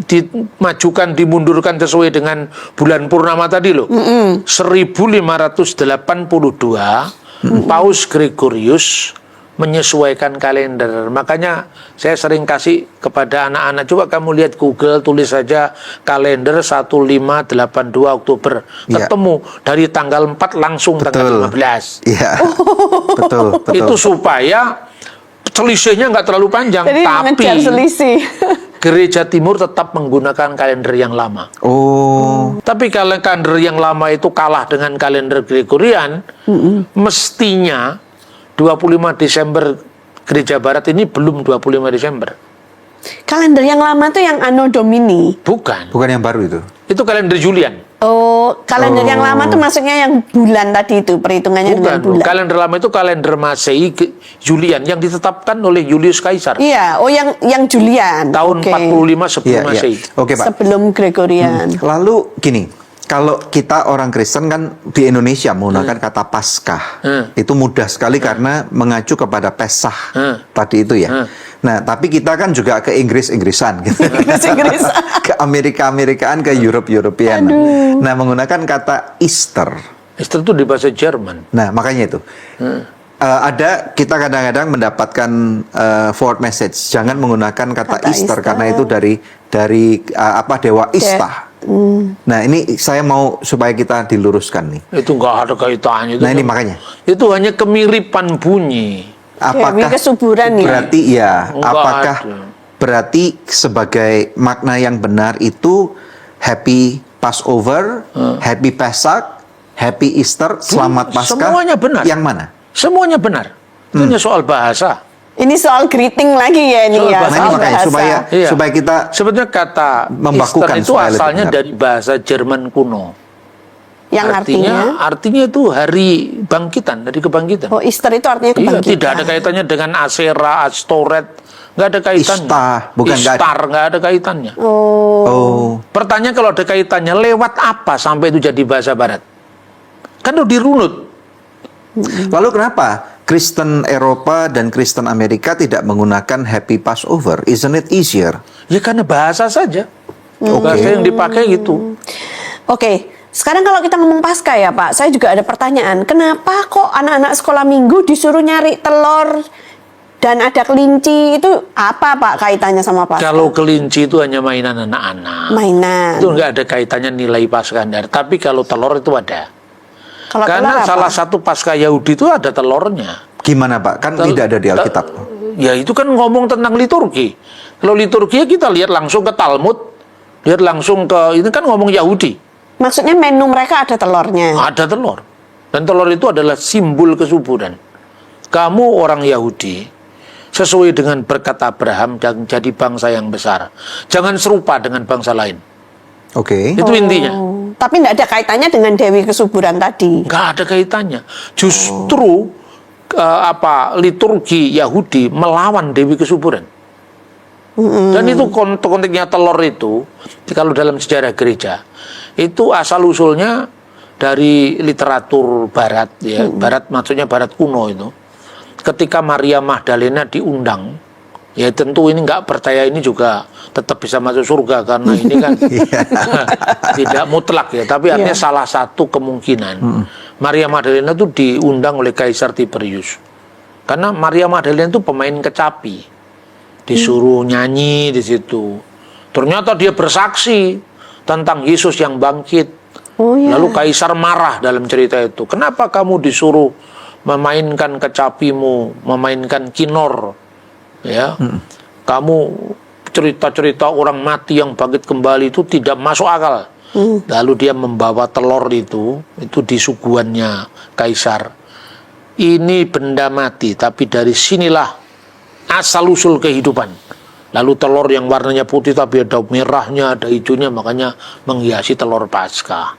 dimajukan, dimundurkan sesuai dengan bulan purnama tadi loh. 1582 Paus Gregorius menyesuaikan kalender. Makanya saya sering kasih kepada anak-anak, coba kamu lihat Google, tulis saja kalender 1582 Oktober. Ketemu dari tanggal 4 langsung tanggal 15. Iya. Betul. Itu supaya selisihnya nggak terlalu panjang. Jadi mengejar selisih. Gereja Timur tetap menggunakan kalender yang lama. Tapi kalau kalender yang lama itu kalah dengan kalender Gregorian, mestinya 25 Desember Gereja Barat ini belum 25 Desember. Kalender yang lama tuh yang Anno Domini. Bukan. Bukan yang baru itu. Itu kalender Julian. Kalender yang lama tuh maksudnya yang bulan tadi itu, perhitungannya dengan bulan. Kalender lama itu kalender Masehi Julian yang ditetapkan oleh Julius Caesar. Iya, yang Julian. Tahun 45 sebelum Masehi. Oke, Pak. Sebelum Gregorian. Lalu gini, kalau kita orang Kristen kan di Indonesia menggunakan kata Paskah, itu mudah sekali karena mengacu kepada Pesach tadi itu ya. Nah, tapi kita kan juga ke Inggris-Inggrisan gitu. Ke Amerika-Amerikaan, ke European. Nah, menggunakan kata Easter. Easter itu di bahasa Jerman. Nah, makanya itu. Kita kadang-kadang mendapatkan forward message, jangan menggunakan kata Easter karena itu dari dewa Ishtar. Nah, ini saya mau supaya kita diluruskan nih. Itu nggak ada kaitannya. Nah, ini makanya. Itu hanya kemiripan bunyi. Apakah kesuburan berarti ya? Apakah ada. berarti sebagai makna yang benar itu Happy Passover, Happy Pesach, Happy Easter, Selamat Paskah? Semuanya benar. Yang mana? Semuanya benar. Itu hanya soal bahasa. Ini soal greeting lagi ya ini ya. Nah, ini makanya supaya kita sebetulnya kata membakukan Easter itu asalnya dari bahasa Jerman kuno. Yang artinya itu hari bangkitan, dari kebangkitan. Easter itu artinya kebangkitan. Tidak ada kaitannya dengan Asera, Astoret, nggak ada kaitannya. Ishtar nggak ada kaitannya. Pertanyaan kalau ada kaitannya, lewat apa sampai itu jadi bahasa Barat? Kan udah dirunut. Lalu kenapa Kristen Eropa dan Kristen Amerika tidak menggunakan Happy Passover? Isn't it easier? Ya karena bahasa saja. Bahasa yang dipakai gitu. Sekarang kalau kita ngomong Paskah ya Pak, saya juga ada pertanyaan. Kenapa kok anak-anak sekolah minggu disuruh nyari telur dan ada kelinci? Itu apa Pak kaitannya sama Paskah? Kalau kelinci itu hanya mainan anak-anak. Mainan. Itu nggak ada kaitannya nilai Paskah. Tapi kalau telur itu ada. Karena salah satu Paskah Yahudi itu ada telurnya. Gimana Pak? Kan tidak ada di Alkitab. Ya itu kan ngomong tentang liturgi. Kalau liturgi kita lihat langsung ke Talmud, lihat langsung ke ini kan ngomong Yahudi. Maksudnya menu mereka ada telurnya. Ada telur. Dan telur itu adalah simbol kesuburan. Kamu orang Yahudi, sesuai dengan berkat Abraham dan jadi bangsa yang besar. Jangan serupa dengan bangsa lain. Itu intinya. Tapi tidak ada kaitannya dengan Dewi Kesuburan tadi. Nggak ada kaitannya. Justru liturgi Yahudi melawan Dewi Kesuburan. Dan itu konteksnya telur itu, kalau dalam sejarah gereja, itu asal usulnya dari literatur Barat, ya. Barat maksudnya Barat kuno itu. Ketika Maria Magdalena diundang, ya tentu ini nggak percaya ini juga tetap bisa masuk surga karena ini kan tidak mutlak ya, tapi artinya salah satu kemungkinan Maria Magdalena itu diundang oleh Kaisar Tiberius karena Maria Magdalena itu pemain kecapi, disuruh nyanyi di situ, Ternyata dia bersaksi tentang Yesus yang bangkit. Oh, iya. Lalu kaisar marah dalam cerita itu. Kenapa kamu disuruh memainkan kecapimu, memainkan kinor? Ya, kamu cerita-cerita orang mati yang bangkit kembali itu tidak masuk akal. Lalu dia membawa telur itu di suguhannya kaisar. Ini benda mati, tapi dari sinilah asal-usul kehidupan. Lalu telur yang warnanya putih tapi ada merahnya, ada hijaunya, makanya menghiasi telur Paskah.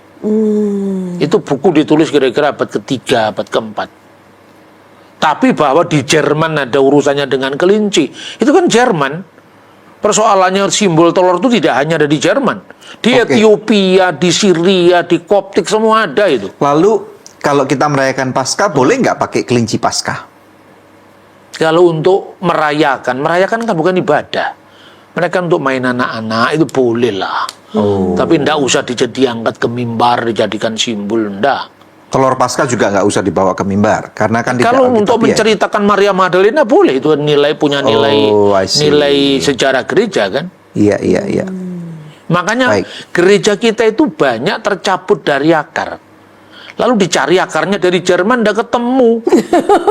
Itu buku ditulis kira-kira abad ketiga, abad keempat. Tapi bahwa di Jerman ada urusannya dengan kelinci, itu kan Jerman. Persoalannya simbol telur itu tidak hanya ada di Jerman. Di Ethiopia, di Syria, di Koptik, semua ada itu. Lalu kalau kita merayakan Paskah, boleh nggak pakai kelinci Paskah? Kalau untuk merayakan kan bukan ibadah. Mereka untuk main anak-anak itu boleh lah. Tapi ndak usah diangkat ke mimbar, dijadikan simbol, ndak. Telur Paskah juga nggak usah dibawa ke mimbar, karena kan tidak Kalau untuk alkitabiah. menceritakan Maria Magdalena boleh, itu punya nilai sejarah gereja kan. Iya. Makanya gereja kita itu banyak tercabut dari akar. Lalu dicari akarnya dari Jerman, ndak ketemu.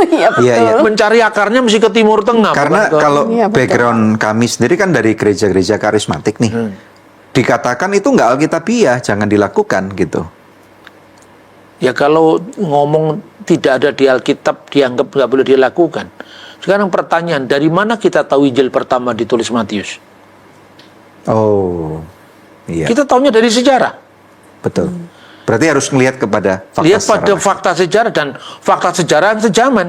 Iya. Mencari akarnya mesti ke Timur Tengah. Karena bukan ke- kalau background kami sendiri kan dari gereja-gereja karismatik nih, dikatakan itu nggak alkitabiah, jangan dilakukan gitu. Ya kalau ngomong tidak ada di Alkitab, dianggap nggak boleh dilakukan. Sekarang pertanyaan, dari mana kita tahu Injil pertama ditulis Matius? Oh, iya. Kita tahunya dari sejarah. Betul. Berarti harus melihat kepada fakta Lihat pada sejarah. fakta sejarah, dan fakta sejarah sejaman.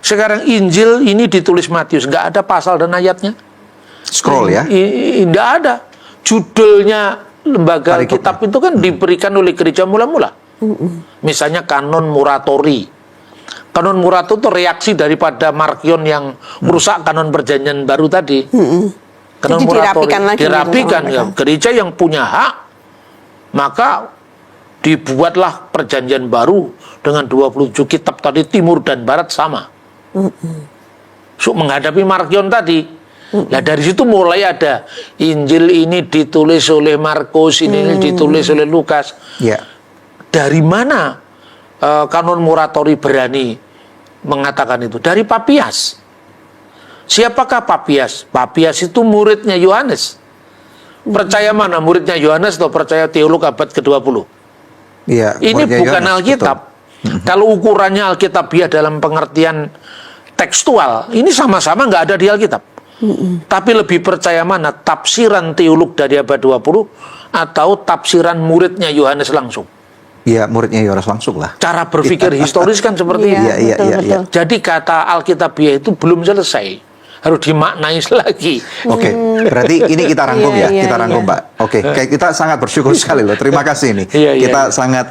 Sekarang Injil ini ditulis Matius, nggak ada pasal dan ayatnya. Scroll ya. Nggak ada. Judulnya lembaga Parikopnya. Alkitab itu kan diberikan oleh gereja mula-mula. Misalnya kanon Muratori. Kanon Muratori itu reaksi daripada Markion yang merusak kanon perjanjian baru tadi. Kanon Jadi Muratori dirapikan lagi gitu dirapikan sama ya. mereka. Gereja yang punya hak, maka dibuatlah perjanjian baru dengan 27 kitab tadi, timur dan barat sama. So, menghadapi Markion tadi. Nah dari situ mulai ada Injil ini ditulis oleh Markus, ini ditulis oleh Lukas. Ya. Dari mana kanon Muratori berani mengatakan itu? Dari Papias. Siapakah Papias? Papias itu muridnya Yohanes. Percaya mana muridnya Yohanes atau percaya teolog abad ke-20? Iya. Ini muridnya bukan Yohanes, Alkitab. Kalau ukurannya Alkitabiah dalam pengertian tekstual, ini sama-sama nggak ada di Alkitab. Tapi lebih percaya mana? Tafsiran teolog dari abad 20 atau tafsiran muridnya Yohanes langsung? Iya, muridnya Yohanes langsung lah. Cara berpikir historis kan seperti itu. Iya. Jadi kata Alkitabiah itu belum selesai, harus dimaknai lagi. Oke, berarti ini kita rangkum Iya, ya, iya, kita rangkum iya. Pak. Oke, kayak kita sangat bersyukur sekali loh. Terima kasih nih. Iya, Kita iya. sangat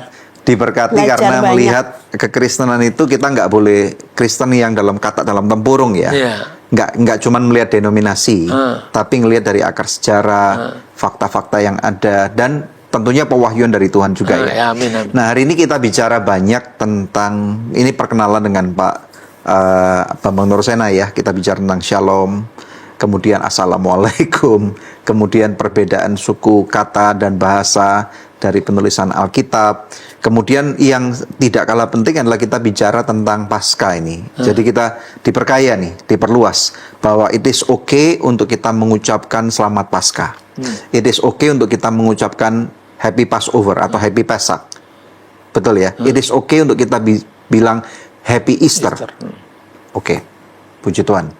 diberkati Belajar karena banyak. melihat kekristenan itu kita nggak boleh Kristen yang dalam tempurung ya. Iya. Nggak cuma melihat denominasi, tapi ngelihat dari akar sejarah, fakta-fakta yang ada, dan tentunya pewahyuan dari Tuhan juga ya. Amin, amin. Nah hari ini kita bicara banyak tentang, ini perkenalan dengan Pak Bambang Nursena ya. Kita bicara tentang shalom, kemudian assalamualaikum, kemudian perbedaan suku, kata, dan bahasa dari penulisan Alkitab. Kemudian yang tidak kalah penting adalah kita bicara tentang Paskah ini. Jadi kita diperkaya nih, diperluas bahwa it is okay untuk kita mengucapkan selamat Paskah. It is okay untuk kita mengucapkan Happy Passover atau Happy Pesach. Betul ya? It is okay untuk kita bilang Happy Easter. Oke, puji Tuhan.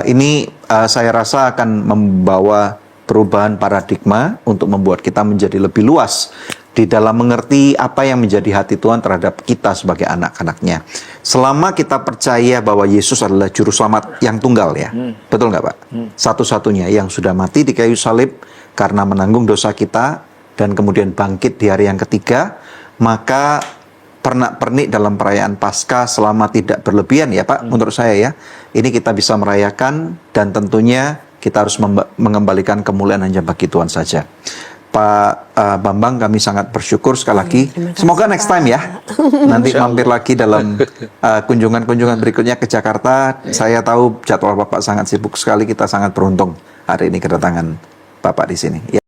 Ini saya rasa akan membawa perubahan paradigma untuk membuat kita menjadi lebih luas di dalam mengerti apa yang menjadi hati Tuhan terhadap kita sebagai anak-anaknya. Selama kita percaya bahwa Yesus adalah juru selamat yang tunggal ya. Betul nggak Pak? Satu-satunya yang sudah mati di kayu salib karena menanggung dosa kita dan kemudian bangkit di hari yang ketiga, maka pernak-pernik dalam perayaan Paskah selama tidak berlebihan ya Pak, menurut saya ya. Ini kita bisa merayakan dan tentunya kita harus mengembalikan kemuliaan hanya bagi Tuhan saja. Pak Bambang, kami sangat bersyukur sekali lagi. Semoga next time ya. Nanti mampir lagi dalam kunjungan-kunjungan berikutnya ke Jakarta. Saya tahu jadwal Bapak sangat sibuk sekali. Kita sangat beruntung hari ini kedatangan Bapak di sini. Ya.